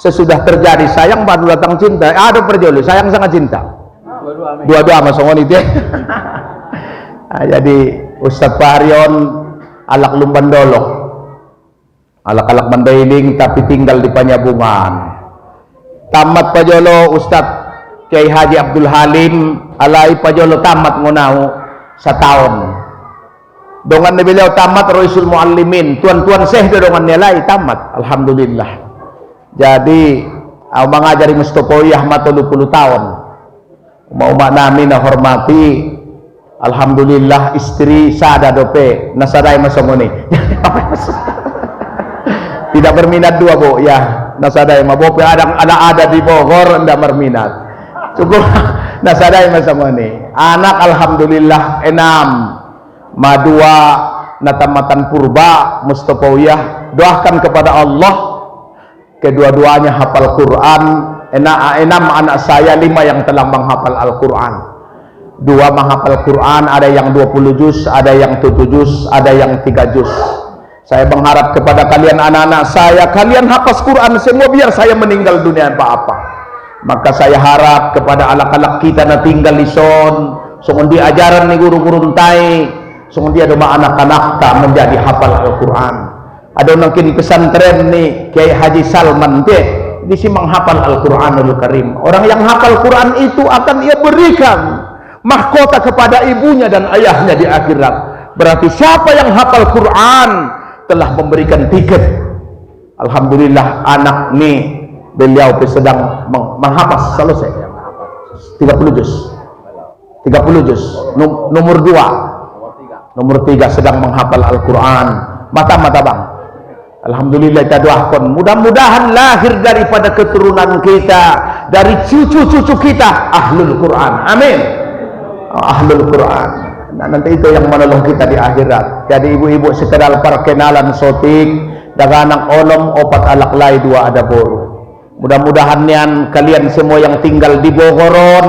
Sesudah terjadi sayang baru datang cinta. Ada perjoli, sayang sangat cinta. Dua-dua sama songon itu. Nah, jadi Ustadz Parion alak lumban dolo, alak-alak Mandailing tapi tinggal di Panyabungan. Tamat pajolo Ustadz Kiai Haji Abdul Halim alai pajolo tamat ngonau setahun. Dongan beliau tamat Raisul Muallimin, tuan-tuan syekh dongan nilai tamat, alhamdulillah. Jadi au mengajari Mustopoiyah ma 30 tahun. Mau nami na hormati, alhamdulillah istri sada dope nasadai masomoni. Tidak berminat dua bu ya, nasadai ma bope ada di Bogor ndak berminat. Cukup nasadai masomoni. Anak alhamdulillah 6, madua natamatan purba Mustopoiyah. Doakan kepada Allah kedua-duanya hafal Quran. 6 anak saya, 5 yang telah menghafal Al-Quran, 2 menghafal Quran, ada yang 20 juz, ada yang 7 juz, ada yang 3 juz. Saya mengharap kepada kalian anak-anak saya, kalian hafaz Quran semua biar saya meninggal dunia apa-apa. Maka saya harap kepada anak-anak kita na tinggal di son, songon di ajaran ni guru-guru entai, songon dia doma anak-anak tak menjadi hafal Al-Quran. Ada mungkin pesantren nih Kiai Haji Salman deh disi menghafal Al-Quranul Karim. Orang yang hafal Quran itu akan ia berikan mahkota kepada ibunya dan ayahnya di akhirat. Berarti siapa yang hafal Quran telah memberikan tiket. Alhamdulillah anak nih beliau sedang menghafaz selesai 30 juz. 30 juz. Nomor 3 sedang menghafal Al-Quran. Mata-mata bang. Alhamdulillah kita doakan mudah-mudahan lahir daripada keturunan kita, dari cucu-cucu kita ahlul Quran. Amin. Ahlul Quran. Nah, nanti itu yang menolong kita di akhirat. Jadi ibu-ibu sekedar perkenalan sotik dengan anak onom opat alak lai 2 ada boru. Mudah-mudahan kalian semua yang tinggal di Bogoron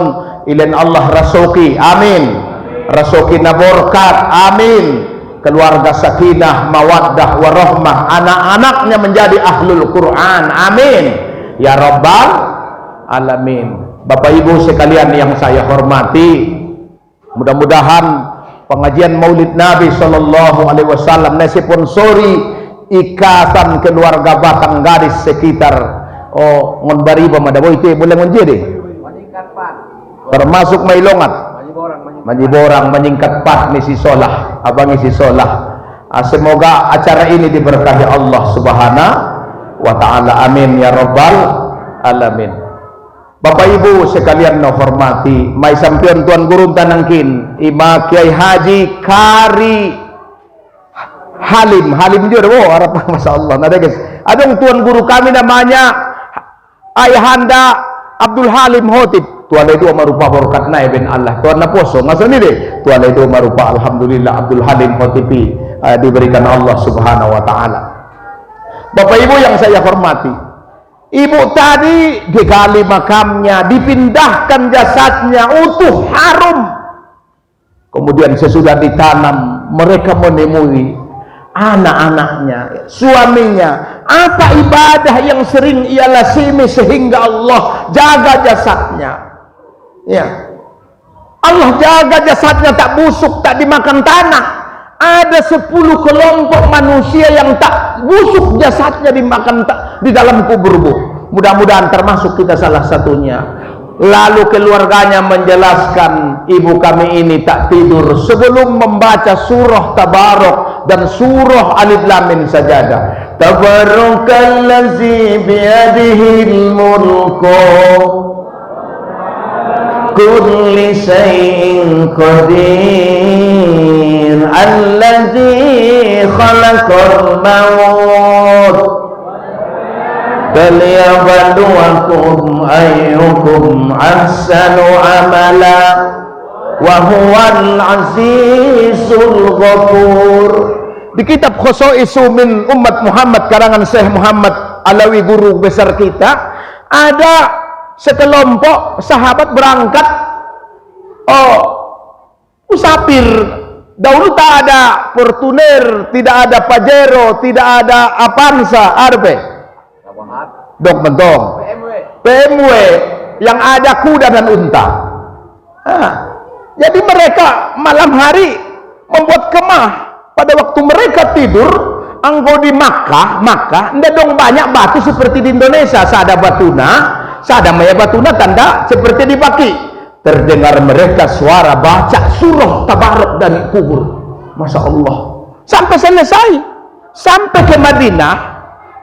ilen Allah rasoki. Amin. Rasoki naborkat. Amin. Keluarga sakinah, mawaddah, warahmah, anak-anaknya menjadi ahlul Quran. Amin ya rabbal alamin. Bapak ibu sekalian yang saya hormati, mudah-mudahan pengajian Maulid Nabi sallallahu alaihi wasallam sponsori ikatan keluarga Batang Gadis sekitar ngon bariba madaboy itu boleh menjadi termasuk Mailongat Manjiborang menyingkat pat misi solah abang isi solah. Semoga acara ini diberkahi Allah subhanahu wa ta'ala. Amin ya rabbal alamin. Bapak ibu sekalian no hormati, mai sampean tuan guru tanangkin Ima Kiai Haji Kari Halim juga harap masyaallah. Nah guys, ada tuan guru kami namanya Ayahanda Abdul Halim Hotib. Tuan itu marupa berkat naib bin Allah. Tuan na poso ngasa ni deh. Tuan itu marupa alhamdulillah Abdul Halim Hotipi diberikan Allah subhanahu wa ta'ala. Bapak ibu yang saya hormati, ibu tadi digali makamnya, dipindahkan jasadnya utuh harum. Kemudian sesudah ditanam, mereka menemui anak-anaknya, suaminya. Apa ibadah yang sering ia lasimi sehingga Allah jaga jasadnya? Ya, Allah jaga jasadnya tak busuk, tak dimakan tanah. Ada 10 kelompok manusia yang tak busuk jasadnya dimakan di dalam kubur bu. Mudah-mudahan termasuk kita salah satunya. Lalu keluarganya menjelaskan, ibu kami ini tak tidur sebelum membaca surah Tabarok dan surah Alif Lam Mim Sajadah. Tabarakallazi biyadihil mulku kulli syai'in qadir allazi khalaqal maut liyabluwakum ayyukum ahsanu amala wa huwal azizul ghafur. Di kitab Khosaisu min Umat Muhammad karangan Syekh Muhammad Alawi, guru besar kita, ada sekelompok sahabat berangkat musafir. Dahulu tak ada Fortuner, tidak ada Pajero, tidak ada Avanza, Arbe dok mentong BMW, yang ada kuda dan unta. Jadi mereka malam hari membuat kemah. Pada waktu mereka tidur, anggo di Makkah, ndak dong banyak batu seperti di Indonesia. Sada batuna, sada maya batuna tanda seperti di Baki. Terdengar mereka suara baca surah Tabarok dari kubur. Masya Allah. Sampai selesai, sampai ke Madinah,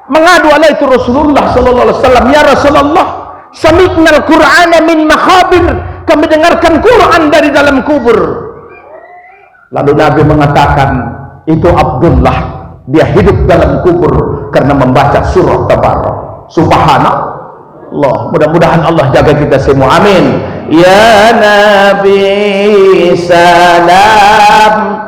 mengadu alaihi itu Rasulullah sallallahu alaihi wasallam, ya Rasulullah, sami'nal Qur'ana min makhabir, kami dengarkan Quran dari dalam kubur. Lalu Nabi mengatakan, itu Abdullah, dia hidup dalam kubur karena membaca surah Tabarok. Subhanallah. Mudah-mudahan Allah jaga kita semua, amin. Ya Nabi salam,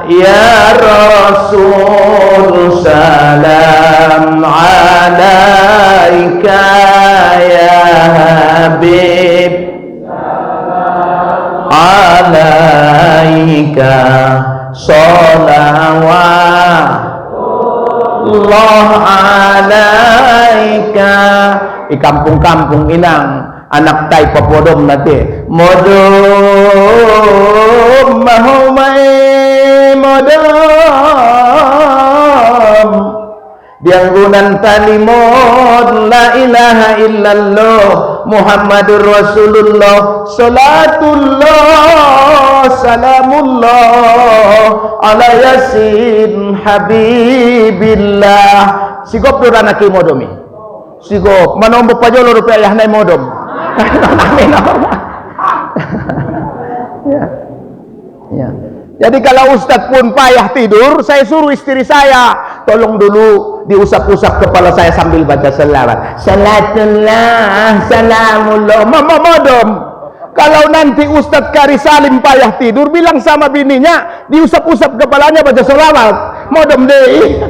ya Rasul salam alaika, ya Habib alaika sholawatullah alaika. Di kampung-kampung inang anak tai papodom nanti modom mahumai modom dianggunan talimod la ilaha illallah Muhammadur Rasulullah salatullah salamullah ala yasin habibillah. Sigop durana ki modomi sigop manombo pajolo rupiah ayah nai modom. Amin. Ya. Jadi kalau Ustadz pun payah tidur, saya suruh istri saya, tolong dulu diusap-usap kepala saya sambil baca selawat. Salatullah, salamullah, mama modom. Kalau nanti Ustadz Kari Salim payah tidur, bilang sama bininya, diusap-usap kepalanya baca selawat. Modom deh.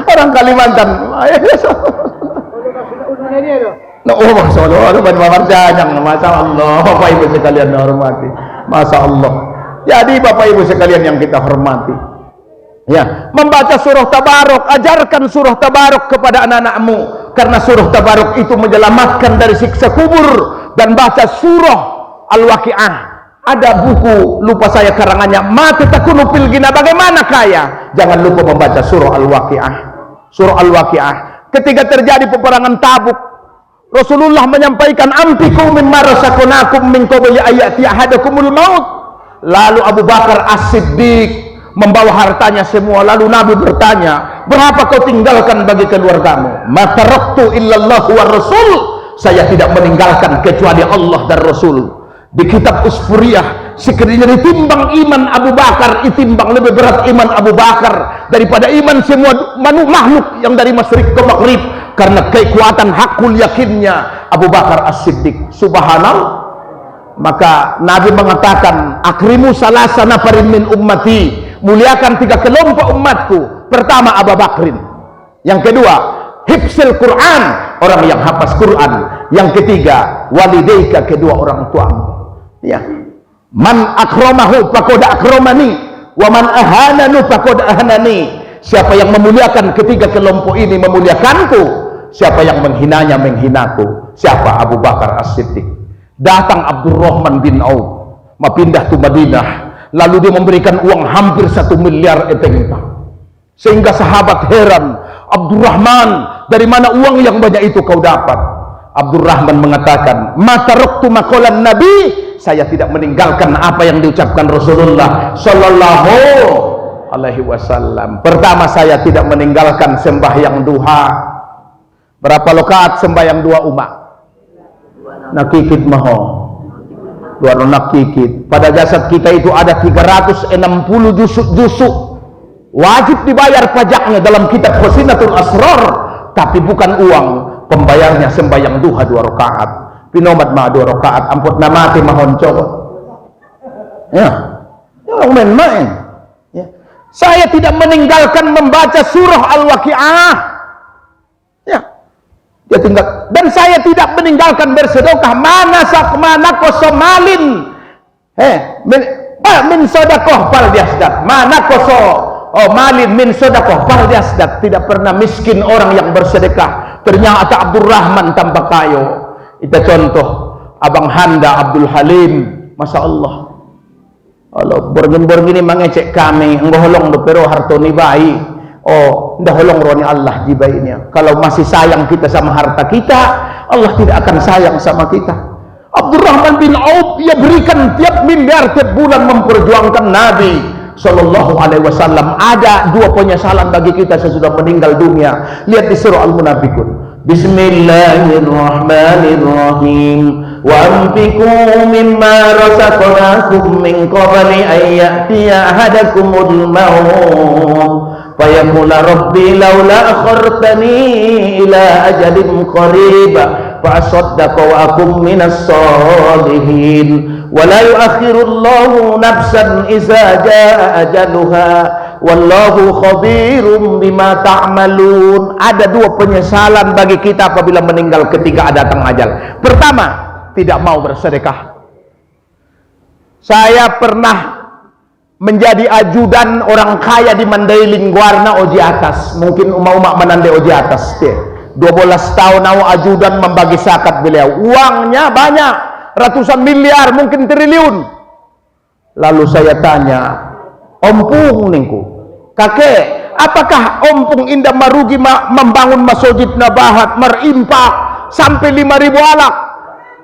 Orang Kalimantan. No, Masya Allah, Masya Allah, Bapak Ibu sekalian hormati, Masya Allah. Jadi Bapak Ibu sekalian yang kita hormati, ya, membaca surah Tabarok, ajarkan surah Tabarok kepada anak-anakmu, karena surah Tabarok itu menyelamatkan dari siksa kubur. Dan baca surah Al-Waqi'ah. Ada buku, lupa saya karangannya, Mati takunu fil gina, bagaimana kaya. Jangan lupa membaca surah Al-Waqi'ah. Surah Al-Waqi'ah ketika terjadi peperangan Tabuk, Rasulullah menyampaikan, ampiku mimma rasakunakum min qabli ayati ahadakumul maut. Lalu Abu Bakar As-Siddiq membawa hartanya semua. Lalu Nabi bertanya, berapa kau tinggalkan bagi keluargamu? Ma taraktu illallah wa rasul, saya tidak meninggalkan kecuali Allah dan Rasul. Di kitab Usfuriyah, sekiranya ditimbang iman Abu Bakar, ditimbang lebih berat iman Abu Bakar daripada iman semua makhluk yang dari masyrik ke maghrib, karena kekuatan hakul yakinnya Abu Bakar As-Siddiq. Subhanallah. Maka Nabi mengatakan, akrimu salasa nafarin min ummati, muliakan 3 kelompok umatku. Pertama Abu Bakrin, yang kedua hifzil Quran, orang yang hafaz Quran, yang ketiga walidaika, kedua orang tuamu. Ya, man akramahu faqad akramani wa man ahananu faqad ahanani. Siapa yang memuliakan ketiga kelompok ini memuliakanku, siapa yang menghinanya menghinaku. Siapa? Abu Bakar As-Siddiq. Datang Abdurrahman bin Auf, pindah ke Madinah, lalu dia memberikan uang hampir 1 miliar etengta, sehingga sahabat heran, Abdurrahman, dari mana uang yang banyak itu kau dapat? Abdurrahman mengatakan, ma taraktu maqalan Nabi, saya tidak meninggalkan apa yang diucapkan Rasulullah sallallahu alaihi wasallam. Pertama, saya tidak meninggalkan sembahyang duha. Berapa rakaat sembahyang 2 umat? Nakikit maho 2 nakikit. Pada jasad kita itu ada 360 jusuk-jusuk. wajib dibayar pajaknya dalam kitab Khosinatul Asrar, tapi bukan uang. Pembayarnya sembahyang duha 2 rakaat, pinomat ma 2 rakaat, amput namati mahon coba. Ya, yang main-main. Ya. Saya tidak meninggalkan membaca surah Al-Waqi'ah. Ya. Dia tinggal, dan saya tidak meninggalkan bersedekah. Mana kosomalin. Min sodakoh fal yasdak. Mana koso malin min sodakoh fal yasdak. Tidak pernah miskin orang yang bersedekah. Ternyata Abdurrahman tanpa kayo. Itu contoh Abang Handa Abdul Halim. Masya Allah. Allah borgin-borgin ini mengecek kami. Ngolong do pero hartoni bayi. Oh, ndah holong roni Allah jibainya. Kalau masih sayang kita sama harta kita, Allah tidak akan sayang sama kita. Abdurrahman bin Auf, ia berikan tiap miliar tiap bulan memperjuangkan Nabi Sallallahu Alaihi Wasallam. Ada 2 penyesalan bagi kita sesudah meninggal dunia. Lihat di surah Al-Munafiqun. Bismillahirrahmanirrahim. Wa anfiqu mimma razaqnakum min qabli an ya'tiya ahadakumul maut fayaqula rabbi laula akhartani ila ajalin qarib fa asaddaqa wa akum minas solihin wa la yu'akhirullahu nafsan idza jaa ajaluha wallahu khabirum bima ta'malun. Ada 2 penyesalan bagi kita apabila meninggal ketika datang ajal. Pertama, tidak mau bersedekah. Saya pernah menjadi ajudan orang kaya di Mandailing Guarna oji atas. Mungkin umak-umak menandai oji atas. 12 tahun aku ajudan membagi zakat beliau. Uangnya banyak, ratusan miliar, mungkin triliun. Lalu saya tanya, ompung ningku, kakek, apakah ompung indah marugi membangun masjid nabahat, merimpak sampai 5.000 alak?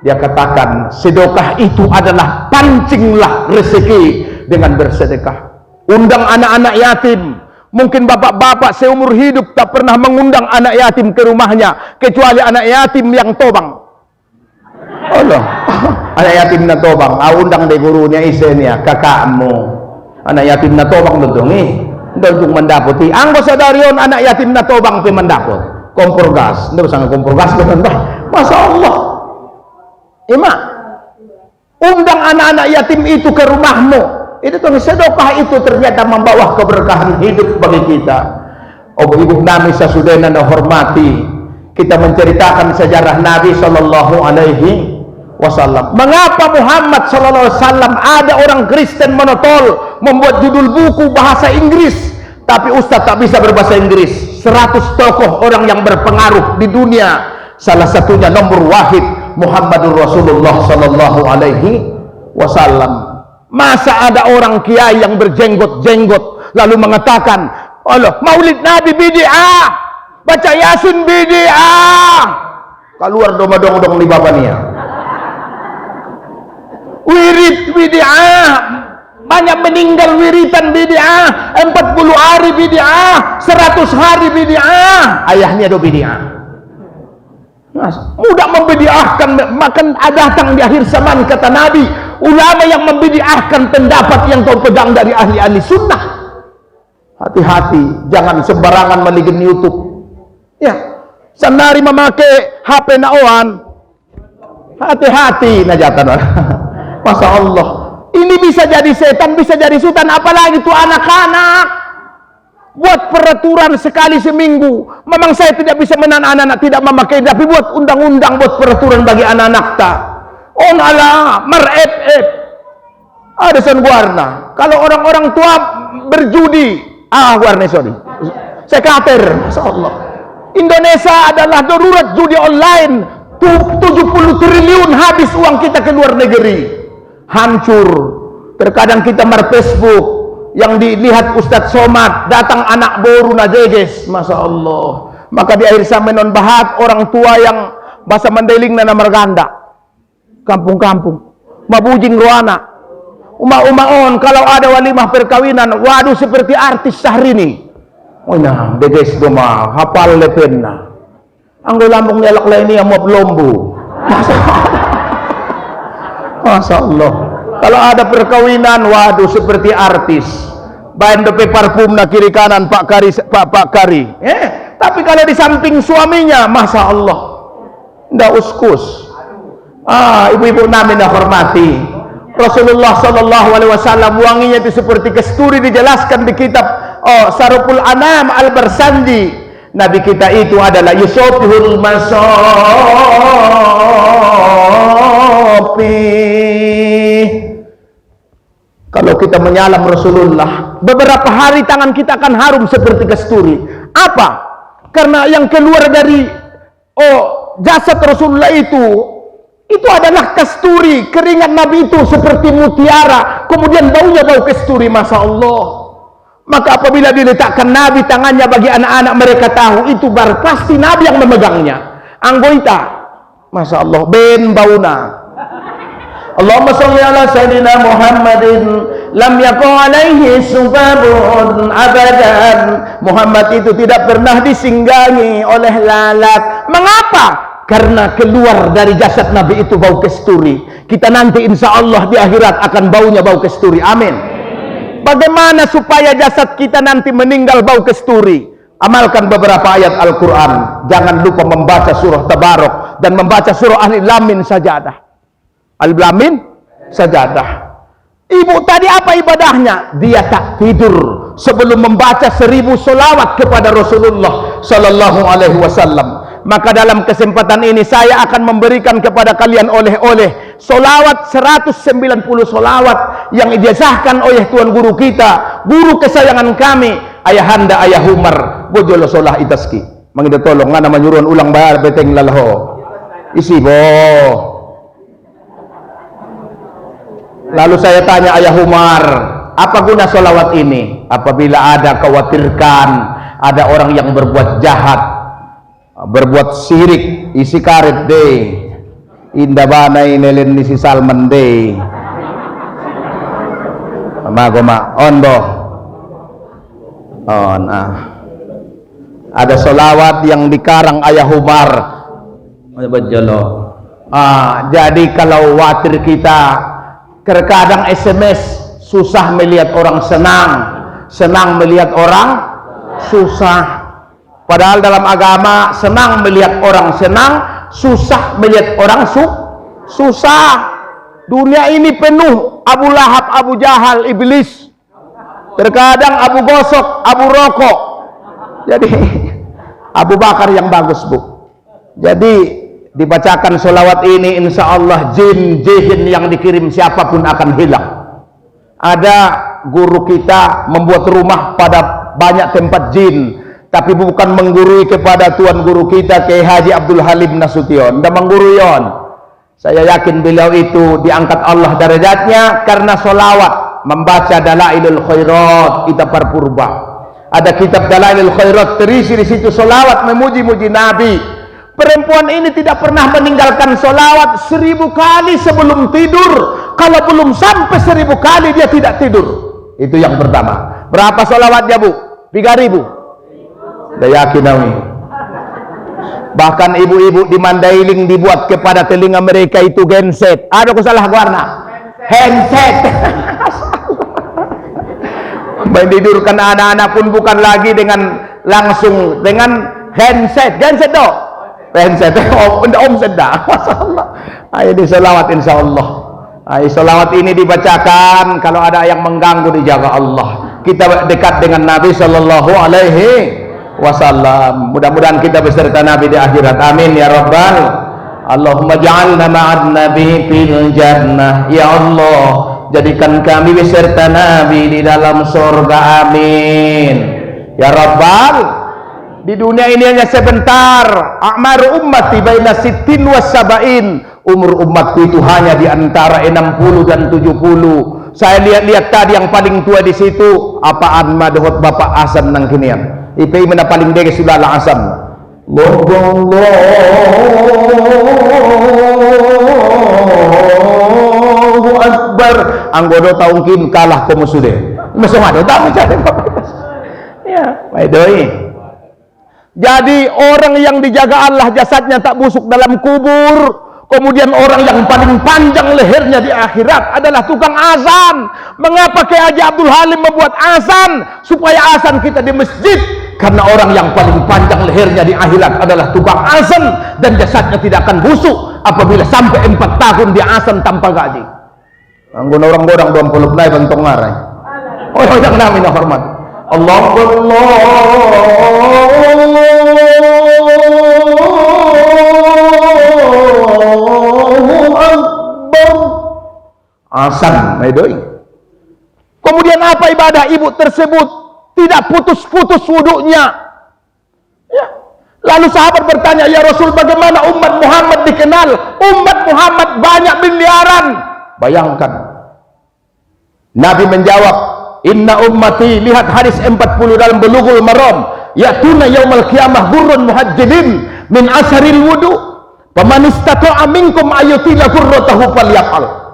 Dia katakan, sedekah itu adalah pancinglah rezeki dengan bersedekah. Undang anak-anak yatim. Mungkin bapak-bapak seumur hidup tak pernah mengundang anak yatim ke rumahnya, kecuali anak yatim yang tobang. Allah, anak yatim na tobang, undang deh gurunya isenya, kakakmu. Anak yatim na tobang dudung untuk mendaputi. Anggo sadarion anak yatim na tobang pe mendapot. Kompor gas, ndak usah kompor gas kan, Masya Allah. Ima, undang anak-anak yatim itu ke rumahmu. Itu tuh sedekah itu ternyata membawa keberkahan hidup bagi kita. Oh, ibu kami sesudahnya hormati, kita menceritakan sejarah Nabi Sallallahu Alaihi Wasallam. Mengapa Muhammad Sallallahu Alaihi Wasallam ada orang Kristen monotol membuat judul buku bahasa Inggris, tapi Ustadz tak bisa berbahasa Inggris. 100 tokoh orang yang berpengaruh di dunia, salah satunya nomor wahid Muhammadur Rasulullah Sallallahu Alaihi Wasallam. Masa ada orang kiai yang berjenggot-jenggot lalu mengatakan, Allah, maulid Nabi bid'ah, baca Yasin bid'ah. Keluar dong-dong di babania. Wirid bid'ah, banyak meninggal wiritan bid'ah, 40 hari bid'ah, 100 hari bid'ah. Ayahnya do bid'ah. Mudah membidiahkan, makan datang di akhir zaman kata Nabi, ulama yang membidiahkan pendapat yang kau pegang dari ahli-ahli sunnah. Hati-hati, jangan sembarangan melihat YouTube. Ya, sendiri memakai HP naoan. Hati-hati najatan. Masya Allah, ini bisa jadi setan, bisa jadi sultan, apalagi itu anak-anak. Buat peraturan sekali seminggu. Memang saya tidak bisa menahan anak-anak tidak memakai, tapi buat undang-undang, buat peraturan bagi anak-anak tak. Oh ngalah, merep-ep. Ada sen warna. Kalau orang-orang tua berjudi, warna sorry. Sekater, Masya Allah. Indonesia adalah darurat judi online. 70 triliun habis uang kita ke luar negeri. Hancur. Terkadang kita Facebook yang dilihat Ustadz Somad, datang anak boru najeges, Masya Allah. Maka di akhir zaman non bahat orang tua yang bahasa Mandailing na marganda, kampung-kampung, mabujing ruana, uma-umaon kalau ada walimah perkawinan, waduh seperti artis Syahrini. Oh nah, deges doma, hafal lepenna. Anggo lambung nyalak lain yang mau lombu. Masya Allah. Kalau ada perkawinan, waduh seperti artis. bahan dope parfum na kiri kanan Pak Kari. Tapi kalau di samping suaminya, masya Allah, ndak uskus. Ibu-ibu namin na hormati, Rasulullah Sallallahu Alaihi Wasallam wanginya itu seperti kasturi, dijelaskan di kitab Sarupul Anam Al-Barsandi. Nabi kita itu adalah Yusuful Masopi. Kalau kita menyalam Rasulullah, beberapa hari tangan kita akan harum seperti kasturi. Apa? Karena yang keluar dari jasad Rasulullah itu adalah kasturi. Keringat Nabi itu seperti mutiara, kemudian baunya bau kasturi, masya Allah. Maka apabila diletakkan Nabi tangannya bagi anak-anak, mereka tahu itu bar pasti Nabi yang memegangnya. Anggoita, masya Allah, ben bauna. Allahumma sholli ala sayyidina Muhammadin lam yakun alaihi subabun abadan. Muhammad itu tidak pernah disinggangi oleh lalat. Mengapa? Karena keluar dari jasad Nabi itu bau kasturi. Kita nanti insya Allah di akhirat akan baunya bau kasturi. Amin. Bagaimana supaya jasad kita nanti meninggal bau kasturi? Amalkan beberapa ayat Al-Quran. Jangan lupa membaca surah Tabarok dan membaca surah Alif Lam Mim Sajadah. Alif Lam Mim Sajadah. Ibu tadi apa ibadahnya? Dia tak tidur sebelum membaca 1000 solawat kepada Rasulullah Sallallahu Alaihi Wasallam. Maka dalam kesempatan ini saya akan memberikan kepada kalian oleh-oleh solawat 190 solawat yang ijazahkan oleh Tuan Guru kita, guru kesayangan kami, Ayahanda Ayah Umar Bojolo Solah Itaski. Mangida tolong ngana manyuruan ulang bayar beteng lalho. Isi bo. Lalu saya tanya Ayah Umar, apa guna solawat ini? Apabila ada khawatirkan ada orang yang berbuat jahat, berbuat syirik, isi karet deh, indah banai nelen isi salman deh, goma ondo, ada solawat yang dikarang Ayah Umar. Jadi kalau khawatir kita, terkadang SMS susah melihat orang senang, senang melihat orang susah. Padahal dalam agama senang melihat orang senang, susah melihat orang susah. Dunia ini penuh Abu Lahab, Abu Jahal, iblis. Terkadang Abu Gosok, Abu Rokok. Jadi Abu Bakar yang bagus, Bu. Jadi dibacakan solawat ini, insya Allah jin-jin yang dikirim siapapun akan hilang. Ada guru kita membuat rumah pada banyak tempat jin, tapi bukan menggurui kepada Tuan Guru kita Kiai Haji Abdul Halim Nasution. Tidak menggurui yon. Saya yakin beliau itu diangkat Allah derajatnya karena solawat, membaca Dalailul Khairat, Itapar Purba. Ada kitab Dalailul Khairat terisi di situ solawat memuji-muji Nabi. Perempuan ini tidak pernah meninggalkan solawat 1000 kali sebelum tidur. Kalau belum sampai 1000 kali dia tidak tidur. Itu yang pertama. Berapa solawatnya, Bu? 3000. Udah yakin kami. Bahkan ibu-ibu di Mandailing dibuat kepada telinga mereka itu genset. Ada salah warna? Handset. Mendidurkan anak-anak pun bukan lagi dengan langsung dengan handset. Genset dong. Handset. Om sedang. Masyaallah. Ayo di salawat insyaallah. Ayo salawat ini dibacakan, kalau ada yang mengganggu dijaga Allah. Kita dekat dengan Nabi Sallallahu Alaihi Wasallam. Mudah-mudahan kita beserta Nabi di akhirat. Amin ya Rabbal. Allahumma ja'alna ma'an Nabi fil jannah. Ya Allah, jadikan kami beserta Nabi di dalam surga. Amin ya Rabbal. Di dunia ini hanya sebentar. A'mar ummati baina 60 wa 70. Umur umatku itu hanya di antara 60 dan 70. Saya lihat-lihat tadi yang paling tua di situ apaan madhot Bapak Hasan nang kinian. Ipai mana paling dege sudah lah asam. Allahu Akbar. Anggodo taungkin kalah komo sudah. Masuk ada tahu jadi Bapak. Ya, baik doi. Jadi orang yang dijaga Allah jasadnya tak busuk dalam kubur, Kemudian orang yang paling panjang lehernya di akhirat adalah tukang azan. Mengapa Kiai Haji Abdul Halim membuat azan? Supaya azan kita di masjid. Karena orang yang paling panjang lehernya di akhirat adalah tukang azan, dan jasadnya tidak akan busuk apabila sampai 4 tahun dia azan tanpa gaji. Anggun orang godang 20 naik bentong ngarai. Oh yang namanya hormat. Allah azan medoi. Kemudian apa ibadah ibu tersebut? Tidak putus-putus wudunya. Ya. Lalu sahabat bertanya, ya Rasul, bagaimana umat Muhammad dikenal? Umat Muhammad banyak miliaran. Bayangkan. Nabi menjawab, inna ummati, lihat hadis 40 dalam Bulughul Maram, ya'tuna yaumal qiyamah gurrun muhajjalin min asharil wudu. Faman istata'a minkum ayyutila gurratahu falyaf'al.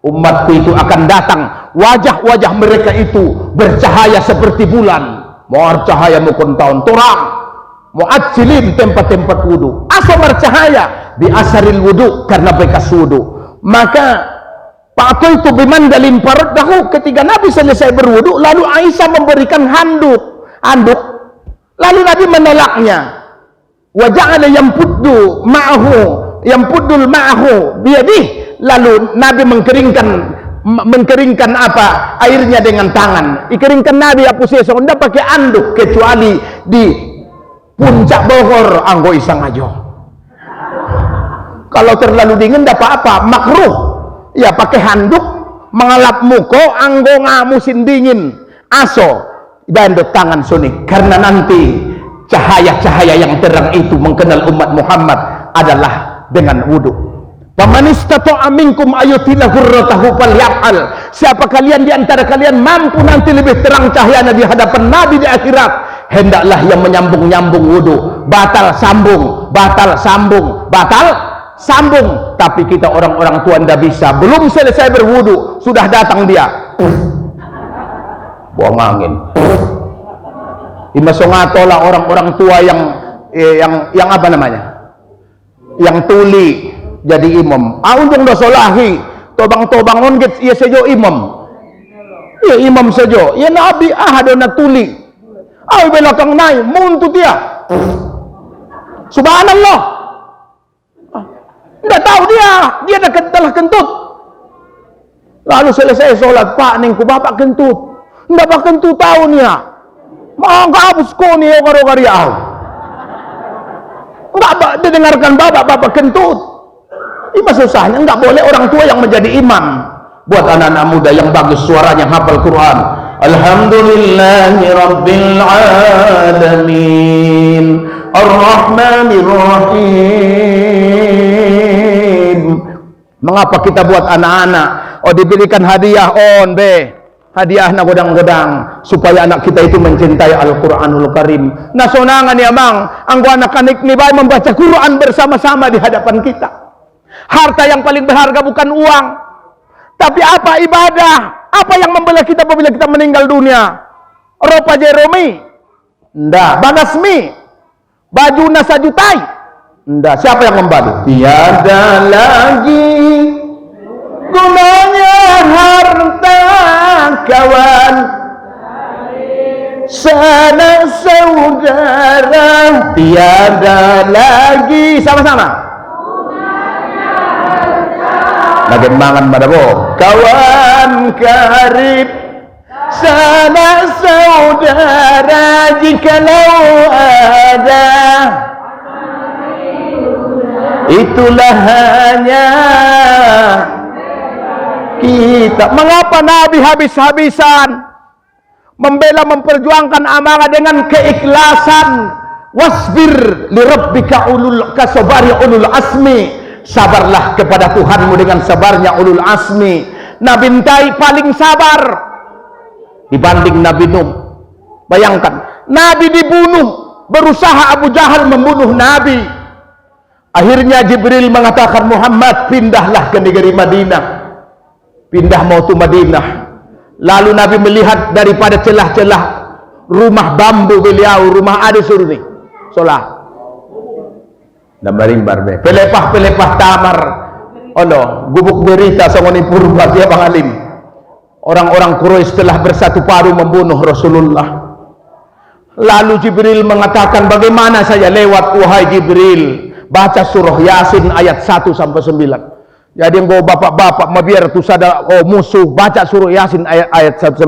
Umatku itu akan datang, wajah-wajah mereka itu bercahaya seperti bulan, mau cahaya mukun tahun torang, mau acilin tempat-tempat wudu, asal bercahaya di asaril wudu, karena bekas wudu. Maka Pak itu bimandalin parut dahu, ketika Nabi selesai berwudu, lalu Aisyah memberikan handuk, lalu Nabi menolaknya. Waja'ala yampuddu ma'ahu biyadih. Lalu Nabi mengkeringkan apa? Airnya dengan tangan. Dikeringkan Nabi apa sih? Tidak pakai anduk kecuali di puncak Bogor anggo isang aja. Kalau terlalu dingin tidak apa-apa, makruh. Ya pakai handuk mengalap muko anggo ngamusin dingin. Aso dandut tangan suni, karena nanti cahaya-cahaya yang terang itu mengenal umat Muhammad adalah dengan wudu. Faman istata'a minkum ayyutila ghurratahu falyaf'al. Siapa kalian di antara kalian mampu nanti lebih terang cahayanya di hadapan Nabi di akhirat, hendaklah yang menyambung-nyambung wudu. Batal sambung. Tapi kita orang-orang tua tidak bisa. Belum selesai berwudu sudah datang dia. Buang angin. Imasongatola orang-orang tua yang apa namanya? Yang tuli jadi imam. Untung dah solahi tobang-tobang onget ia sejo imam. Ia imam sejo. Ia Nabi ahadona tuli. Belakang naik muntut dia. Subhanallah. Tidak tahu dia telah kentut. Lalu selesai sholat, Pak ningku bapak kentut. Tidak bapak kentut tahu dia. Mau hapus kau ni okar-okar ya. Enggak didengarkan bapak kentut. Ini susahnya, enggak boleh orang tua yang menjadi imam. Buat anak-anak muda yang bagus suaranya hafal Quran, alhamdulillahi rabbil alamin ar-rahmanir rahim. Mengapa kita buat anak-anak diberikan hadiah hadiah na godang-godang supaya anak kita itu mencintai Al-Quranul Karim. Nah sonangan ya bang, anggo anak-anak ni baik membaca Quran bersama-sama di hadapan kita. Harta yang paling berharga bukan uang, tapi apa? Ibadah. Apa yang membela kita apabila kita meninggal dunia? Ropa Jeromi? Ndak. Bagasmi? Baju nasajutai? Ndak. Siapa yang membalik? Tiada lagi gunanya harta kawan, sanak saudara, tiada lagi. Sama-sama. Bagaimana madabo? Kawan karib, sanak saudara, jikalau ada, itulah hanya kita. Mengapa Nabi habis-habisan membela, memperjuangkan amanah dengan keikhlasan? Wasbir li rabbika ulul asmi. Sabarlah kepada Tuhanmu dengan sabarnya ulul asmi. Nabi Ntai paling sabar dibanding Nabi Nuh. Bayangkan, Nabi dibunuh, berusaha Abu Jahal membunuh Nabi. Akhirnya Jibril mengatakan, Muhammad pindahlah ke negeri Madinah. Pindah mau ke Madinah. Lalu Nabi melihat daripada celah-celah rumah bambu beliau, rumah ada suruh nih sholat. Namarimbar be. Pelepah tamar. Olo, gubuk berita songoni purba dia Bang Alim. Orang-orang Quraisy telah bersatu padu membunuh Rasulullah. Lalu Jibril mengatakan, bagaimana saya lewat wahai Jibril? Baca surah Yasin ayat 1 sampai 9. Jadi engkau bapak-bapak mabiar tu sada musuh baca surah Yasin ayat 19.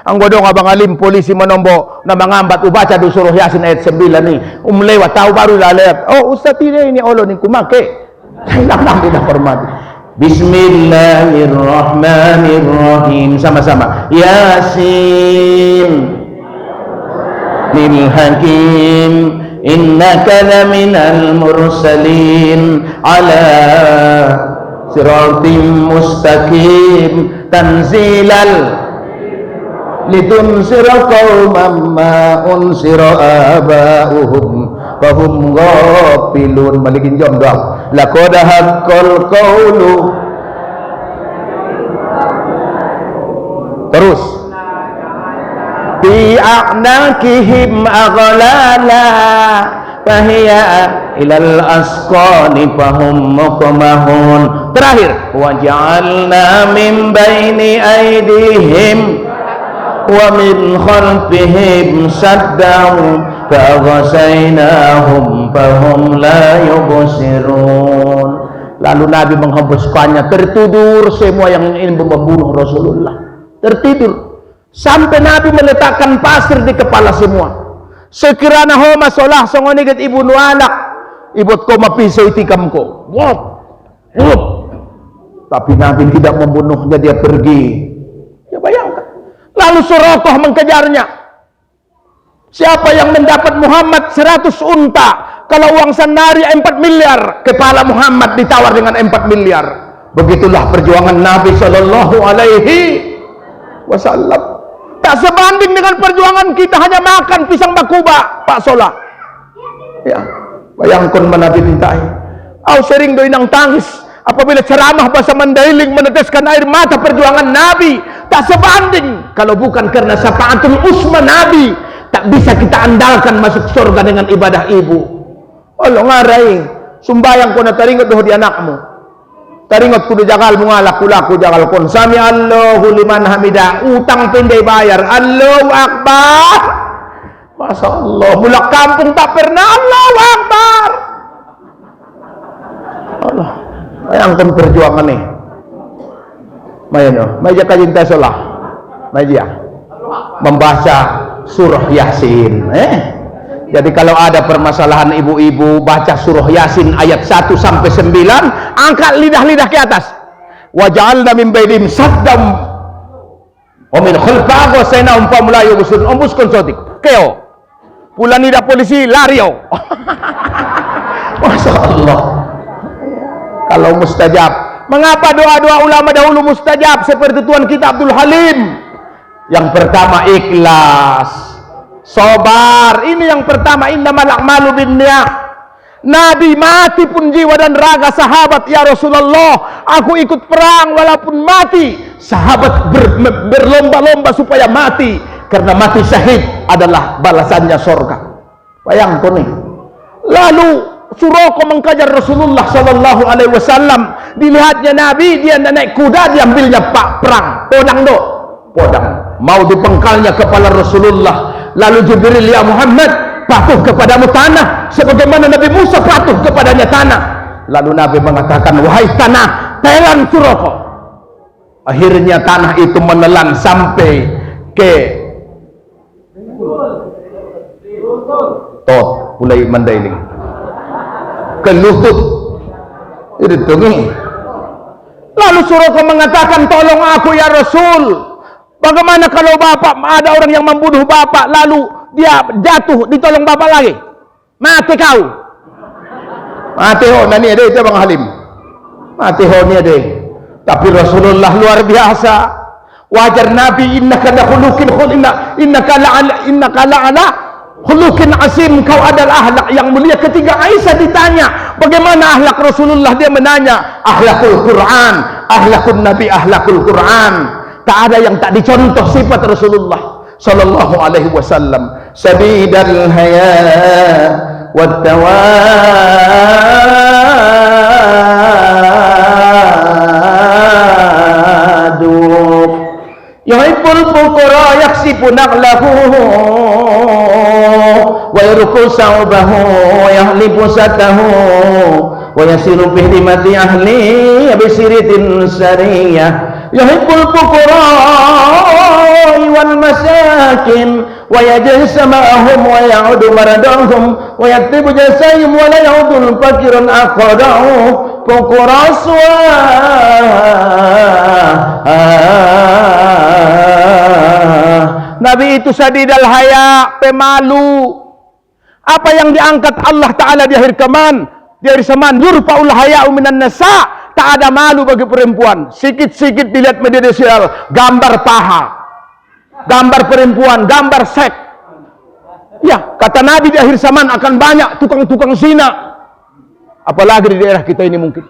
Anggo dong Abang Alim polisi menombo na mangambat baca do surah Yasin ayat 9 ni. Lewat tahu baru lah lewat. Oh ustaz ini Allah ni kumake. Hilang tidak hormat. Bismillahirrahmanirrahim. Sama-sama. Yasin lil hakim innaka laminal mursalin ala siratim mustaqim tanzilal litunsira qauman ma unsira aba'uhum fahum ghafilun. Balikin jom doang. Laqad haqqal qawlu. Terus fi a'naqihim aghlala fahiya ilal asqani fahum muqmahun. Terakhir, wa ja'alna min baini aydihim wa min khalfihim saddan faghasaynahum fahum la yubsirun. Lalu Nabi menghembuskannya, tertidur semua yang ingin membunuh Rasulullah. Tertidur sampai Nabi meletakkan pasir di kepala semua. Sekiranya homa solah songonigat ibu nuanak ibut ko mapisay tikam ko. Wop, wop. Tapi Nabi tidak membunuhnya, dia pergi. Ya bayangkan. Lalu Suraqah mengejarnya. Siapa yang mendapat Muhammad 100 unta, kalau uang sandari 4 miliar, kepala Muhammad ditawar dengan 4 miliar. Begitulah perjuangan Nabi Sallallahu Alaihi Wasallam. Tak sebanding dengan perjuangan kita hanya makan pisang bakuba, Pak Solah. Ya, bayangkan mana Nabi mintai. Au sering doi nang tangis apabila ceramah bahasa Mandailing meneteskan air mata perjuangan Nabi. Tak sebanding kalau bukan karena syafaatul usma Nabi, tak bisa kita andalkan masuk surga dengan ibadah ibu. Allah ngarai, sumbayang ko na taringot doh di anakmu. Taringot kudu jagal mungalak kulaku jagal kon sami Allahu liman hamidah, utang pendai bayar, Allahu Akbar. Masya Allah, mulak kampung tak pernah Allahu Akbar. Allah, bayangkan perjuangan nih. Mayan, maja kajinta solah, maja membaca surah Yasin. Jadi kalau ada permasalahan ibu-ibu, baca surah Yasin ayat 1 sampai 9, angkat lidah-lidah ke atas. Wa ja'alna min bainihim saddam wa min khalfihim wasaynahum fahum la yubsirun. Ombuskan sotik. Keo. Pula nida polisi lario. Masya Allah. Kalau mustajab. Mengapa doa-doa ulama dahulu mustajab seperti Tuan kita Abdul Halim? Yang pertama ikhlas. Sobar, ini yang pertama. Innamal a'malu binniyat. Nabi mati pun jiwa dan raga sahabat, ya Rasulullah, aku ikut perang walaupun mati. Sahabat berlomba-lomba supaya mati, karena mati syahid adalah balasannya surga. Bayangkan nih. Lalu Suraqah mengkajar Rasulullah Sallallahu Alaihi Wasallam. Dilihatnya Nabi, dia naik kuda, diambilnya pak perang, podang do, podang. Mau dipengkalnya kepala Rasulullah. Lalu Jibril, ya Muhammad, patuh kepadamu tanah sebagaimana Nabi Musa patuh kepadanya tanah. Lalu Nabi mengatakan, wahai tanah, telan Suraqah. Akhirnya tanah itu menelan sampai ke mulai Mandailing ke lutut. Itu nih. Lalu Suraqah mengatakan, tolong aku ya Rasul. Bagaimana kalau bapak, ada orang yang membunuh bapak, lalu dia jatuh, ditolong bapak lagi? Mati kau. Mati ho, nani ada itu Bang Halim. Mati ho ni ada. Tapi Rasulullah luar biasa. Wajar Nabi, innaka la khuluqin innaka la'ala khuluqin asim. Kau adalah akhlak yang mulia. Ketika Aisyah ditanya, bagaimana akhlak Rasulullah? Dia menanya, akhlakul Quran, akhlakun Nabi, akhlakul Quran. Tak ada yang tak dicontoh sifat Rasulullah Sallallahu Alaihi Wasallam. Sabidal haya wat tawad yuhibbul fuqara yaksibu naqlahu wa yarqu sawbahu wa yahlibu satahu wa yasiru fi himati ahli bisiritin sariyah. Yuhibbul fuqara wal masakin wa yajsa ma'ahum wa ya'udu maradahum wa yaktibu jasayhim wa la ya'udul fakiran aqadahu fuqara Nabi itu sadidal haya, pemalu. Apa yang diangkat Allah Ta'ala di akhir zaman, yurfa'ul haya'u minan nisa', tak ada malu bagi perempuan. Sikit-sikit dilihat media sosial, gambar paha, gambar perempuan, gambar seks. Ya, kata Nabi di akhir zaman akan banyak tukang-tukang zina. Apalagi di daerah kita ini mungkin.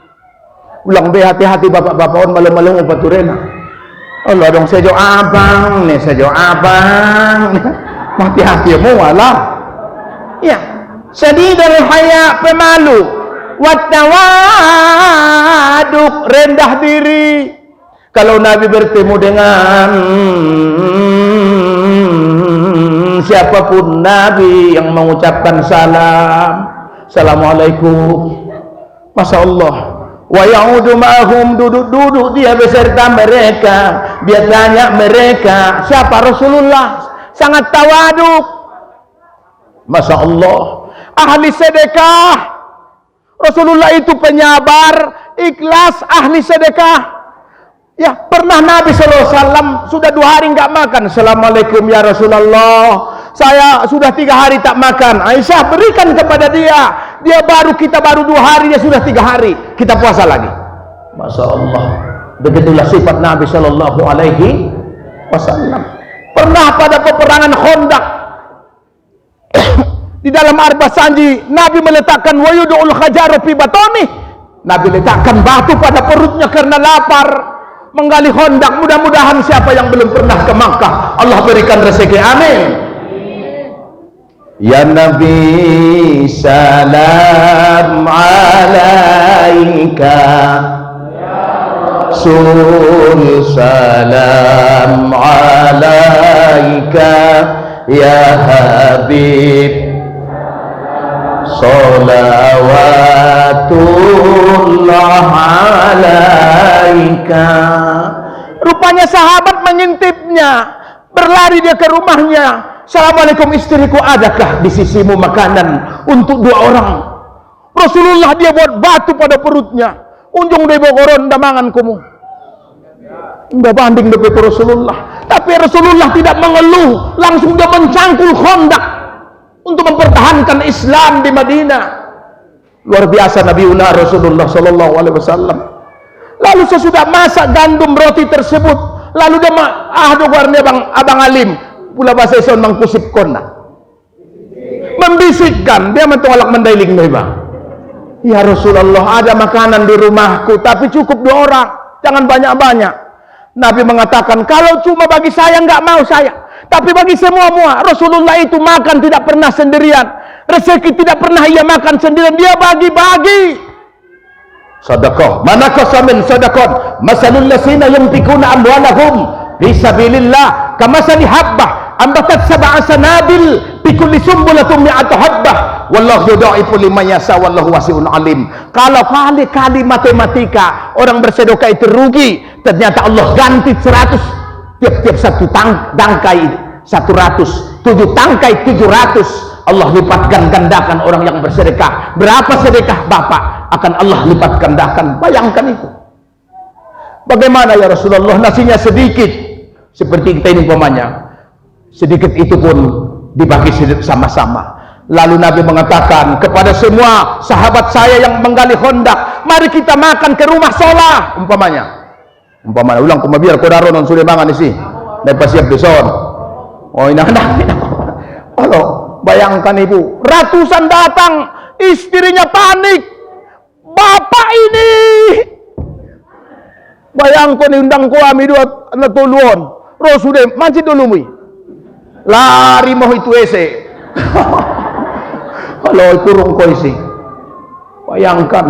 Ulang be hati-hati bapak-bapak malam-malam paturena. Allah dong sejo abang, nih sejo abang. Hati-hati mu walah. Ya, sadidal haya, pemalu, wattawaduk, rendah diri. Kalau Nabi bertemu dengan siapapun Nabi yang mengucapkan salam, assalamualaikum, masya Allah, wa ya'udu ma'hum, duduk-duduk dia beserta mereka, dia tanya mereka siapa Rasulullah, sangat tawaduk. Masya Allah, ahli sedekah. Rasulullah itu penyabar, ikhlas, ahli sedekah. Ya, pernah Nabi SAW sudah 2 hari nggak makan. Assalamualaikum ya Rasulullah, saya sudah 3 hari tak makan. Aisyah, berikan kepada dia. Kita baru 2 hari, dia sudah 3 hari. Kita puasa lagi. Masya Allah, begitulah sifat Nabi Shallallahu Alaihi Wasallam. Pernah pada peperangan Khandaq, di dalam Arba Sanji, Nabi meletakkan wayudul khajar fi batoni. Nabi letakkan batu pada perutnya karena lapar. Menggali Khandaq. Mudah-mudahan siapa yang belum pernah ke Makkah, Allah berikan rezeki. Amin. Ya Nabi, salam alaika. Rasul, salam alaika. Ya Habib, salawatullah alaika. Rupanya sahabat mengintipnya, berlari dia ke rumahnya. Assalamualaikum istriku, adakah di sisimu makanan untuk 2 orang? Rasulullah dia buat batu pada perutnya. Unjung dia bokoron damangan kumu. Udah banding dengan Rasulullah. Tapi Rasulullah tidak mengeluh, langsung dia mencangkul Khandaq untuk mempertahankan Islam di Madinah. Luar biasa Nabi Rasulullah Sallallahu Alaihi Wasallam. Lalu sesudah masak gandum roti tersebut, lalu dia warna abang alim, pula bahasa Islam mengkusip kona, membisikkan, dia mentolak mendailing bang. Ya Rasulullah, ada makanan di rumahku, tapi cukup 2 orang, jangan banyak-banyak. Nabi mengatakan, kalau cuma bagi saya nggak mau saya, tapi bagi semua. Rasulullah itu makan tidak pernah sendirian, rezeki tidak pernah ia makan sendirian, dia bagi-bagi. Sedekah, manakah min sedekah, masalul lasina yunfikuna amwalahum fi sabilillah kamasali habbah ambatat 7 sanabil bi kulli sumbulatin mi'atu habbah wallahu yudha'ifu liman yasha wallahu wasi'un alim. Kalau kali matematika orang bersedekah itu rugi, ternyata Allah ganti 100, tiap satu tangkai 100, 7 tangkai 700. Allah lipat gandakan orang yang bersedekah. Berapa sedekah Bapak akan Allah lipat gandakan. Bayangkan itu. Bagaimana ya Rasulullah, nasinya sedikit seperti kita ini umpamanya, sedikit itu pun dibagi sama-sama. Lalu Nabi mengatakan kepada semua sahabat saya yang menggali Khandaq, mari kita makan ke rumah Solah umpamanya ulang biar kodaro non sudah mangan isi dapat siap dison. Oh ini kalau bayangkan ibu, ratusan datang, istrinya panik, bapak ini bayangkan undang kuami 2 natuluan Rasulullah masih dulu mi lari mau itu ese. Kalau kurung koisi, bayangkan,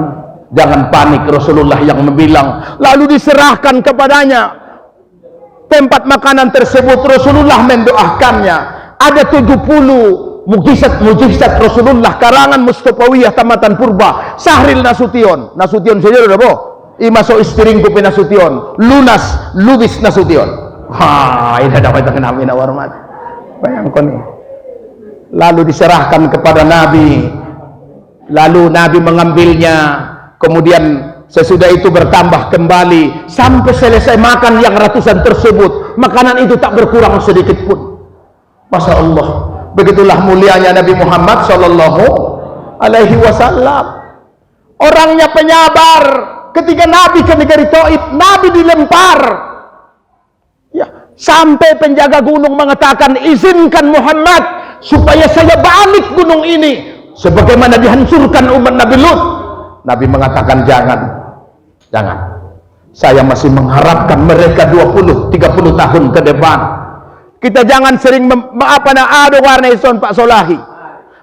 jangan panik. Rasulullah yang membilang, lalu diserahkan kepadanya tempat makanan tersebut Rasulullah mendoakannya. Ada 70 mukjizat Rasulullah karangan Mustafawiyah tamatan purba. Sahril Nasution saja udah boh. Imasuk istiringku penasution. Lunas lubis Nasution. Ha, ini dapat kami warmat. Bayangkan nih. Lalu diserahkan kepada Nabi. Lalu Nabi mengambilnya. Kemudian sesudah itu bertambah kembali sampai selesai makan yang ratusan tersebut. Makanan itu tak berkurang sedikit pun. Masya Allah. Begitulah mulianya Nabi Muhammad Sallallahu Alaihi Wasallam. Orangnya penyabar. Ketika Nabi ke negeri Taif, Nabi dilempar. Ya, sampai penjaga gunung mengatakan, izinkan Muhammad supaya saya balik gunung ini sebagaimana dihancurkan umat Nabi Lut. Nabi mengatakan jangan. Saya masih mengharapkan mereka 20-30 tahun ke depan. Kita jangan sering ada warna ison Pak Solahi.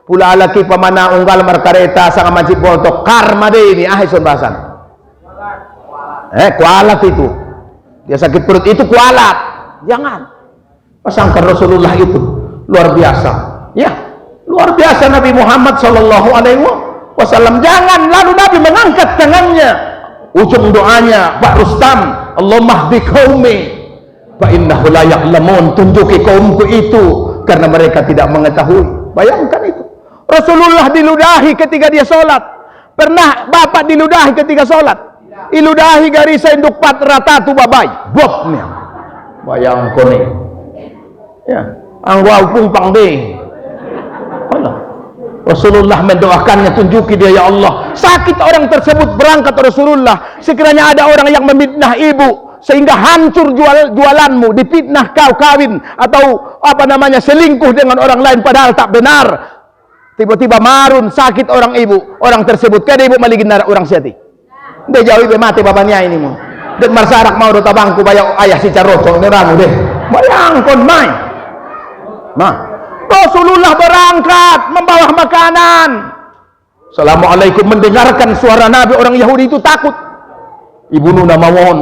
Pula laki pamana unggal markareta sang majib boltok karma deh ini ison bahasan. Kualat itu. Dia sakit perut itu kualat. Jangan. Pasangkan Rasulullah itu luar biasa. Ya, luar biasa Nabi Muhammad Sallallahu Alaihi Wasallam. Jangan. Lalu Nabi mengangkat tangannya. Ujung doanya Pak Rustam, Allahumma hdi qaumi fa innahu la ya'lamun. Tunjuki kaumku itu karena mereka tidak mengetahui. Bayangkan itu. Rasulullah diludahi ketika dia sholat. Pernah bapak diludahi ketika sholat? Iludahi garis induk pat rata tu babai bobnya. Bayangkan nih. Ya, anggau pumpang deh. Rasulullah mendoakannya, tunjuki dia ya Allah. Sakit orang tersebut, berangkat Rasulullah. Sekiranya ada orang yang memfitnah ibu sehingga hancur jualanmu, difitnah kau kawin atau selingkuh dengan orang lain padahal tak benar. Tiba-tiba marun sakit orang ibu, orang tersebut kada ibu maligin orang siati. Dia jauh ibu mati babanya ini mu. Dan marsarak mau do tabangku bayar ayah si caroco neramu deh. Bayangkan mai. Rasulullah berangkat membawa makanan. Assalamualaikum, mendengarkan suara Nabi, orang Yahudi itu takut. Ibunuh namawon,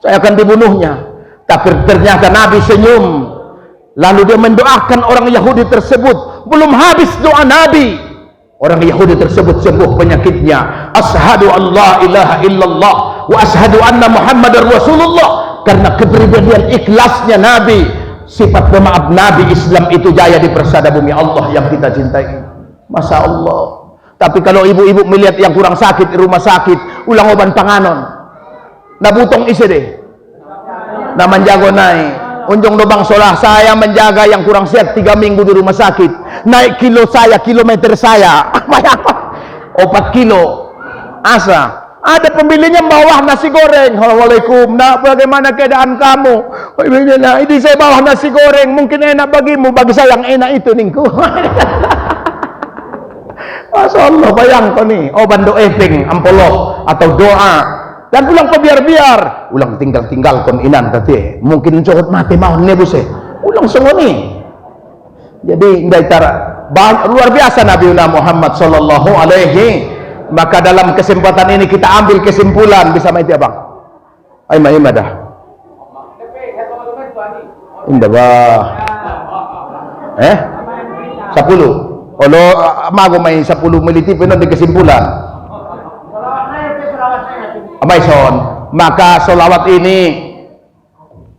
saya akan dibunuhnya. Tapi ternyata Nabi senyum. Lalu dia mendoakan orang Yahudi tersebut. Belum habis doa Nabi, orang Yahudi tersebut sembuh penyakitnya. Ashhadu an la ilaha illallah wa ashhadu anna Muhammadar Rasulullah. Karena kepribadian ikhlasnya Nabi, sifat pemaaf Nabi, Islam itu jaya di persada bumi Allah yang kita cintai. Masya Allah. Tapi kalau ibu-ibu melihat yang kurang sakit di rumah sakit, ulang oban panganon, nabutong isi deh, na menjago naik unjung lubang solah. Saya menjaga yang kurang sehat 3 minggu di rumah sakit, naik kilo saya, kilometer saya 4 kilo. Asa ada pembelinya bawah nasi goreng. Assalamualaikum, nak bagaimana keadaan kamu? Nah, ini saya bawa nasi goreng, mungkin enak bagimu, bagi saya yang enak itu ningku. Masya Allah, bayangkan nih, oban do eping ampolok atau doa dan ulang biar ulang tinggal kon inan tadi mungkin cokot mati mau nebuse ulang semua nih. Jadi dari cara luar biasa Nabi Muhammad Sallallahu Alaihi. Maka dalam kesempatan ini kita ambil kesimpulan, bisa main abang ayo dah indah bah 10 Olo mago main 10 meliti penon di kesimpulan. Amaison, maka solawat ini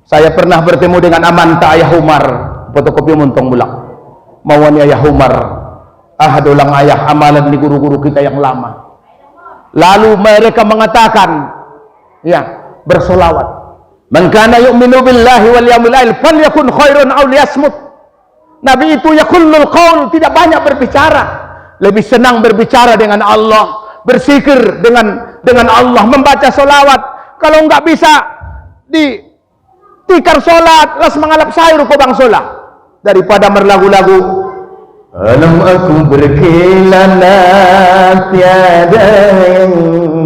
saya pernah bertemu dengan Amanta Ayah Umar, fotokopi muntong bulak. Mawani Ayah Umar, ahadulang ayah amalan di guru-guru kita yang lama. Lalu mereka mengatakan, ya, bersolawat. Man kana yu'minu billahi wal yawmil akhir falyakun khairan aw liyasmut. Nabi itu yakullul qaul, tidak banyak berbicara, lebih senang berbicara dengan Allah, berzikir dengan Allah, membaca solawat. Kalau enggak bisa di tikar solat, las mengalap sayur ko bang solat, daripada merlagu-lagu. Alam aku berkelana tiada yang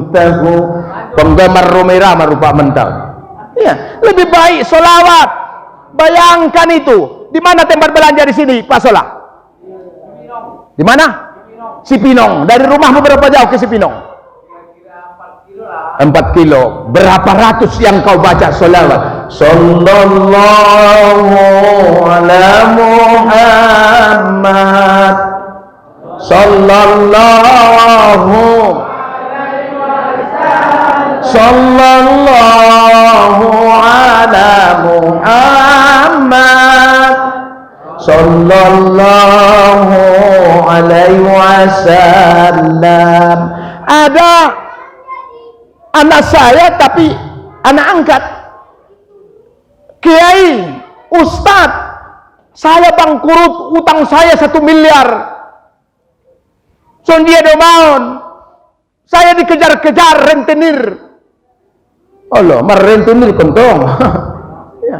tahu. Penggemar Romera merupa mental. Ya, lebih baik solawat. Bayangkan itu. Di mana tempat belanja di sini, Pak Solah? Di mana? Cipinong. Dari rumahmu berapa jauh ke Cipinong? 4 kilo. Berapa ratus yang kau baca sholawat? Sallallahu ala Muhammad, sallallahu ala Muhammad, sallallahu alaihi wasallam. Ada anak saya tapi anak angkat, kiai, ustadz, saya bangkrut, utang saya 1 miliar. So dia domaun, saya dikejar-kejar rentenir. Allah, merentenir kontong. Ya.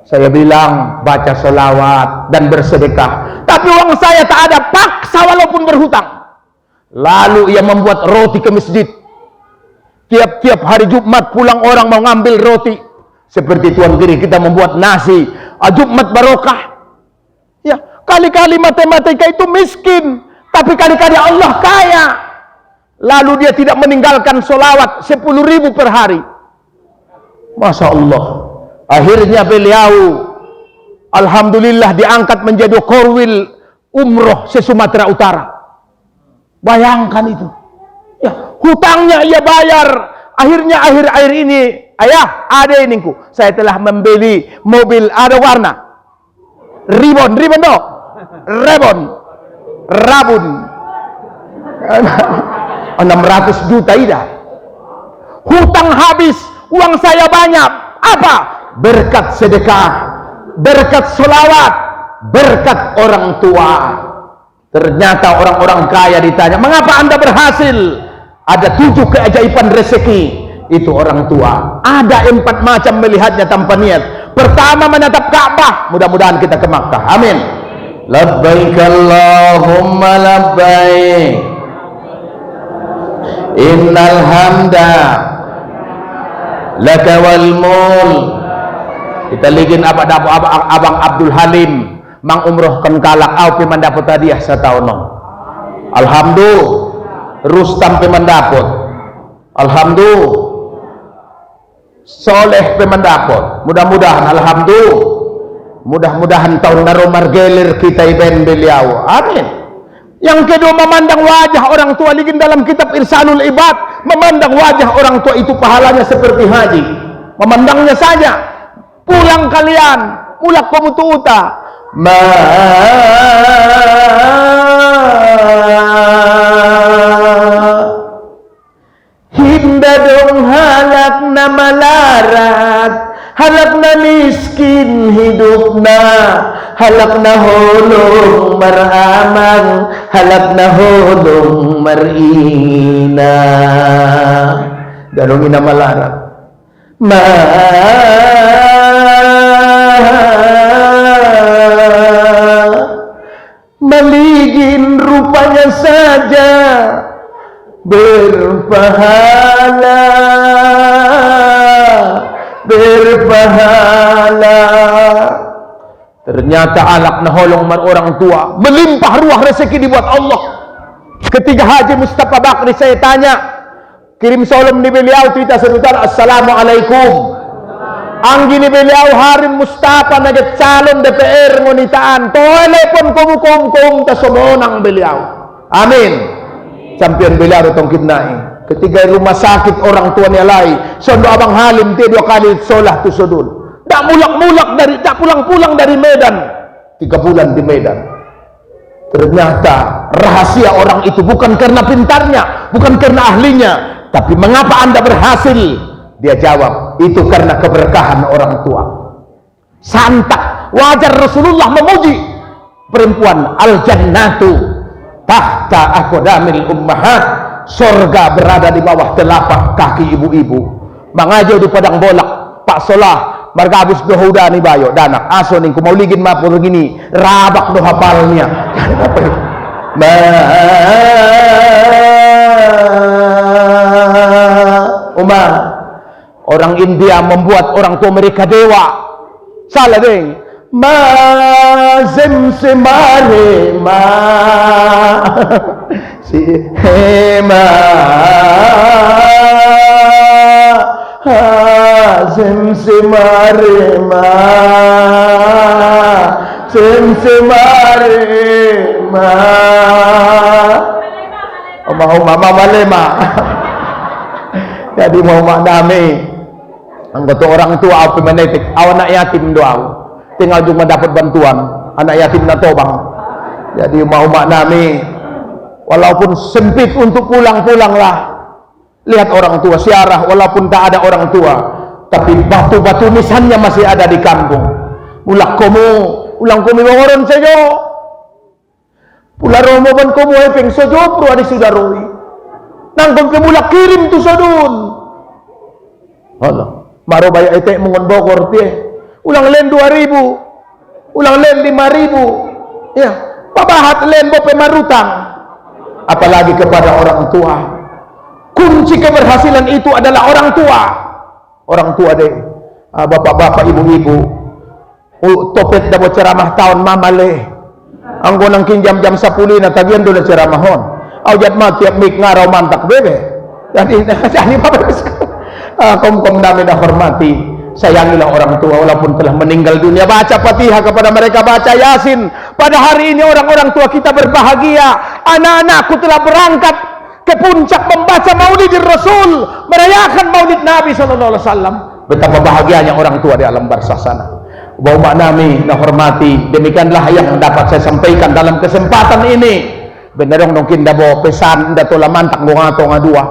Saya bilang baca sholawat dan bersedekah, tapi uang saya tak ada, paksa walaupun berhutang. Lalu ia membuat roti ke masjid. Tiap-tiap hari Jumat pulang orang mau ngambil roti. Seperti Tuan Giri kita membuat nasi, Jumat barokah. Ya, kali-kali matematika itu miskin, tapi kali-kali Allah kaya. Lalu dia tidak meninggalkan sholawat 10.000 per hari. Masya Allah. Akhirnya beliau alhamdulillah diangkat menjadi korwil umroh se-Sumatera Utara. Bayangkan itu. Ya, hutangnya ia bayar. Akhirnya akhir-akhir ini, ayah, ada ininku, saya telah membeli mobil ada warna. Rabun. 600 juta ida. Hutang habis, uang saya banyak. Apa? Berkat sedekah, berkat sholawat, berkat orang tua. Ternyata orang-orang kaya ditanya, mengapa anda berhasil? Ada 7 keajaiban rezeki. Itu orang tua. Ada 4 macam melihatnya tanpa niat. Pertama, menatap Ka'bah. Mudah-mudahan kita ke Makkah. Amin. Labbaik Allahumma labbaik. Innal hamda laka wal mulk. Kita ligin abang Abdul Halim mang umrohkan kalak au pemandapat hadiah setahun. Alhamdulillah. Rustam pemandapat. Alhamdulillah. Soleh pemandapat. Mudah-mudahan alhamdulillah. Mudah-mudahan tahun naru margelir kita iben beliau. Amin. Yang kedua, memandang wajah orang tua. Ligin dalam kitab Irsalul Ibad, memandang wajah orang tua itu pahalanya seperti haji. Memandangnya saja. Pulang kalian, mulak pemutuuta. Hinda dong halakna malarat, halakna miskin hidupna, halakna holong maramang, halakna holong marina. Darong ina malarat. Maligin rupanya saja berpahala, berpahala. Ternyata alak naholong orang tua, melimpah ruah rezeki dibuat Allah. Ketika Haji Mustafa Bakri saya tanya, kirim salam ni beliau kita serutan assalamualaikum. Anggi ni beliau Harim Mustafa naget calon DPR ngonitaan, telepon kum tasomonang beliau. Amin. Champion beliau tong kidnai. Ketika rumah sakit orang tua nialai, sondo abang Halim dia 2 kali solah tu sodul. Tak pulang-pulang dari Medan. 3 bulan di Medan. Ternyata rahasia orang itu bukan karena pintarnya, bukan karena ahlinya, tapi mengapa anda berhasil? Dia jawab, itu karena keberkahan orang tua. Santak. Wajar Rasulullah memuji perempuan, al-jannatu tahta aqdamil ummahat. Surga berada di bawah telapak kaki ibu-ibu. Mangajo di padang bolak, Pak Solah margabus dohuda ni bayo danak aso ning kumauligin mapur gini rabak do hafalnya. Umar, orang India membuat orang tua mereka dewa. Salah deh. Mazem semare ma si hema Simsimarima, simsimarima. Mama malema. Jadi mau maknami anggota orang tua apa menetik anak yatim doang tinggal cuma dapat bantuan anak yatim na tobang. Jadi mau maknami walaupun sempit untuk pulang-pulanglah, lihat orang tua siarah walaupun tak ada orang tua, tapi batu-batu nisannya masih ada di kampung. Ulang komu wangoron saja pula romo ban komu epeng sojo pro adi sudaroi nangkong kemulak kirim tu sodun. Allah maro bayak etek mungon bokor tie ulang len 2.000 ulang len 5.000 ya pabahat len bope marutang, apalagi kepada orang tua. Kunci keberhasilan itu adalah orang tua deh, bapak-bapak ibu-ibu topet dabo ceramah tahun mamale anggo nang kinjam jam 10 na tagian do na ceramahon aujat ma tiap mik ngarau mantak bebe. Jadi kom namin na hormati, sayangilah orang tua walaupun telah meninggal dunia. Baca Fatihah kepada mereka, baca Yasin. Pada hari ini orang-orang tua kita berbahagia. Anak-anakku telah berangkat ke puncak membaca Maulid Rasul, merayakan Maulid Nabi SAW. Betapa bahagianya orang tua di alam barzakh sana. Bapak nami na hormati, demikianlah yang dapat saya sampaikan dalam kesempatan ini. Benar dong kinda bawa pesan dato lamantak ngato ngadua.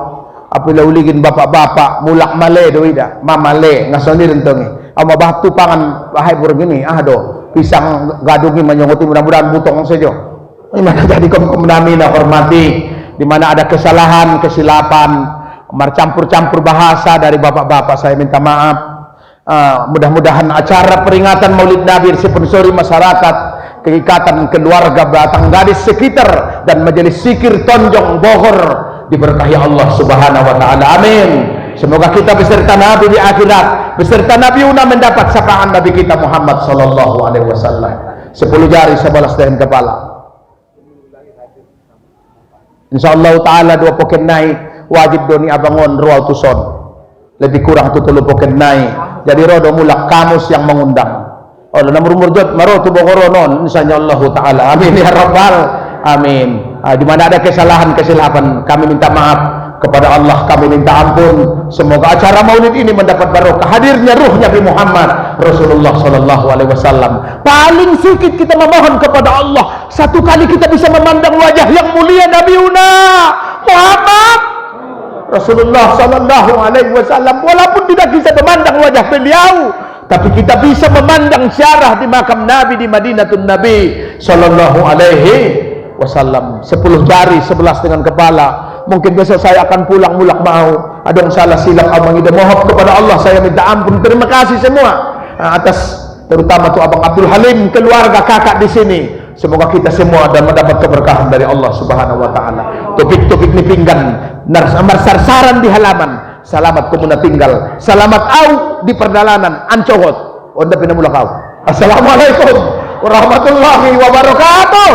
Apabila uligin bapak-bapak mulak male doida, mamale ngasoni rentongi. Ama batu pangan bahai burgini do pisang gadungi menyongoti mudah-mudahan butong saja. Gimana jadi kom nami na hormati, di mana ada kesalahan, kesilapan, campur-campur bahasa dari bapak-bapak, saya minta maaf. Mudah-mudahan acara peringatan Maulid Nabi disponsori masyarakat, keikatan keluarga Batang Gadis sekitar dan majelis zikir Tonjong Bogor diberkahi Allah Subhanahu wa taala. Amin. Semoga kita beserta Nabi di akhirat, beserta Nabi Una mendapat syafaat Nabi kita Muhammad sallallahu alaihi wasallam. 10 jari 11 daun kepala. Insyaallah taala 2 poken naik wajib doni abangon ruau tuson. Lebih kurang tu 3 poken naik. Jadi rodo mulak kamus yang mengundang. Oh, nomor murjot marotu bogoronon insyaallah taala. Amin ya rabbal amin. Di mana ada kesalahan-kesilapan, kami minta maaf kepada Allah, kami minta ampun. Semoga acara Maulid ini mendapat barokah hadirnya ruh Nabi Muhammad Rasulullah sallallahu alaihi wasallam. Paling sedikit kita memohon kepada Allah, 1 kali kita bisa memandang wajah yang mulia Nabi Una Muhammad Rasulullah sallallahu alaihi wasallam. Walaupun tidak bisa memandang wajah beliau, tapi kita bisa memandang syarah di makam Nabi di Madinatun Nabi sallallahu alaihi wasallam. 10 jari 11 dengan kepala. Mungkin besok saya akan pulang mulak mau ada yang salah silap abang ida mohon kepada Allah, saya minta ampun. Terima kasih semua atas terutama tuh Abang Abdul Halim, keluarga kakak di sini. Semoga kita semua dan mendapat keberkahan dari Allah Subhanahu wa taala. Topik-topik ni pinggan namar sarsaran di halaman. Selamat kumuna tinggal, selamat au di perjalanan ancogot. Onda pinamula kau. Assalamualaikum warahmatullahi wabarakatuh.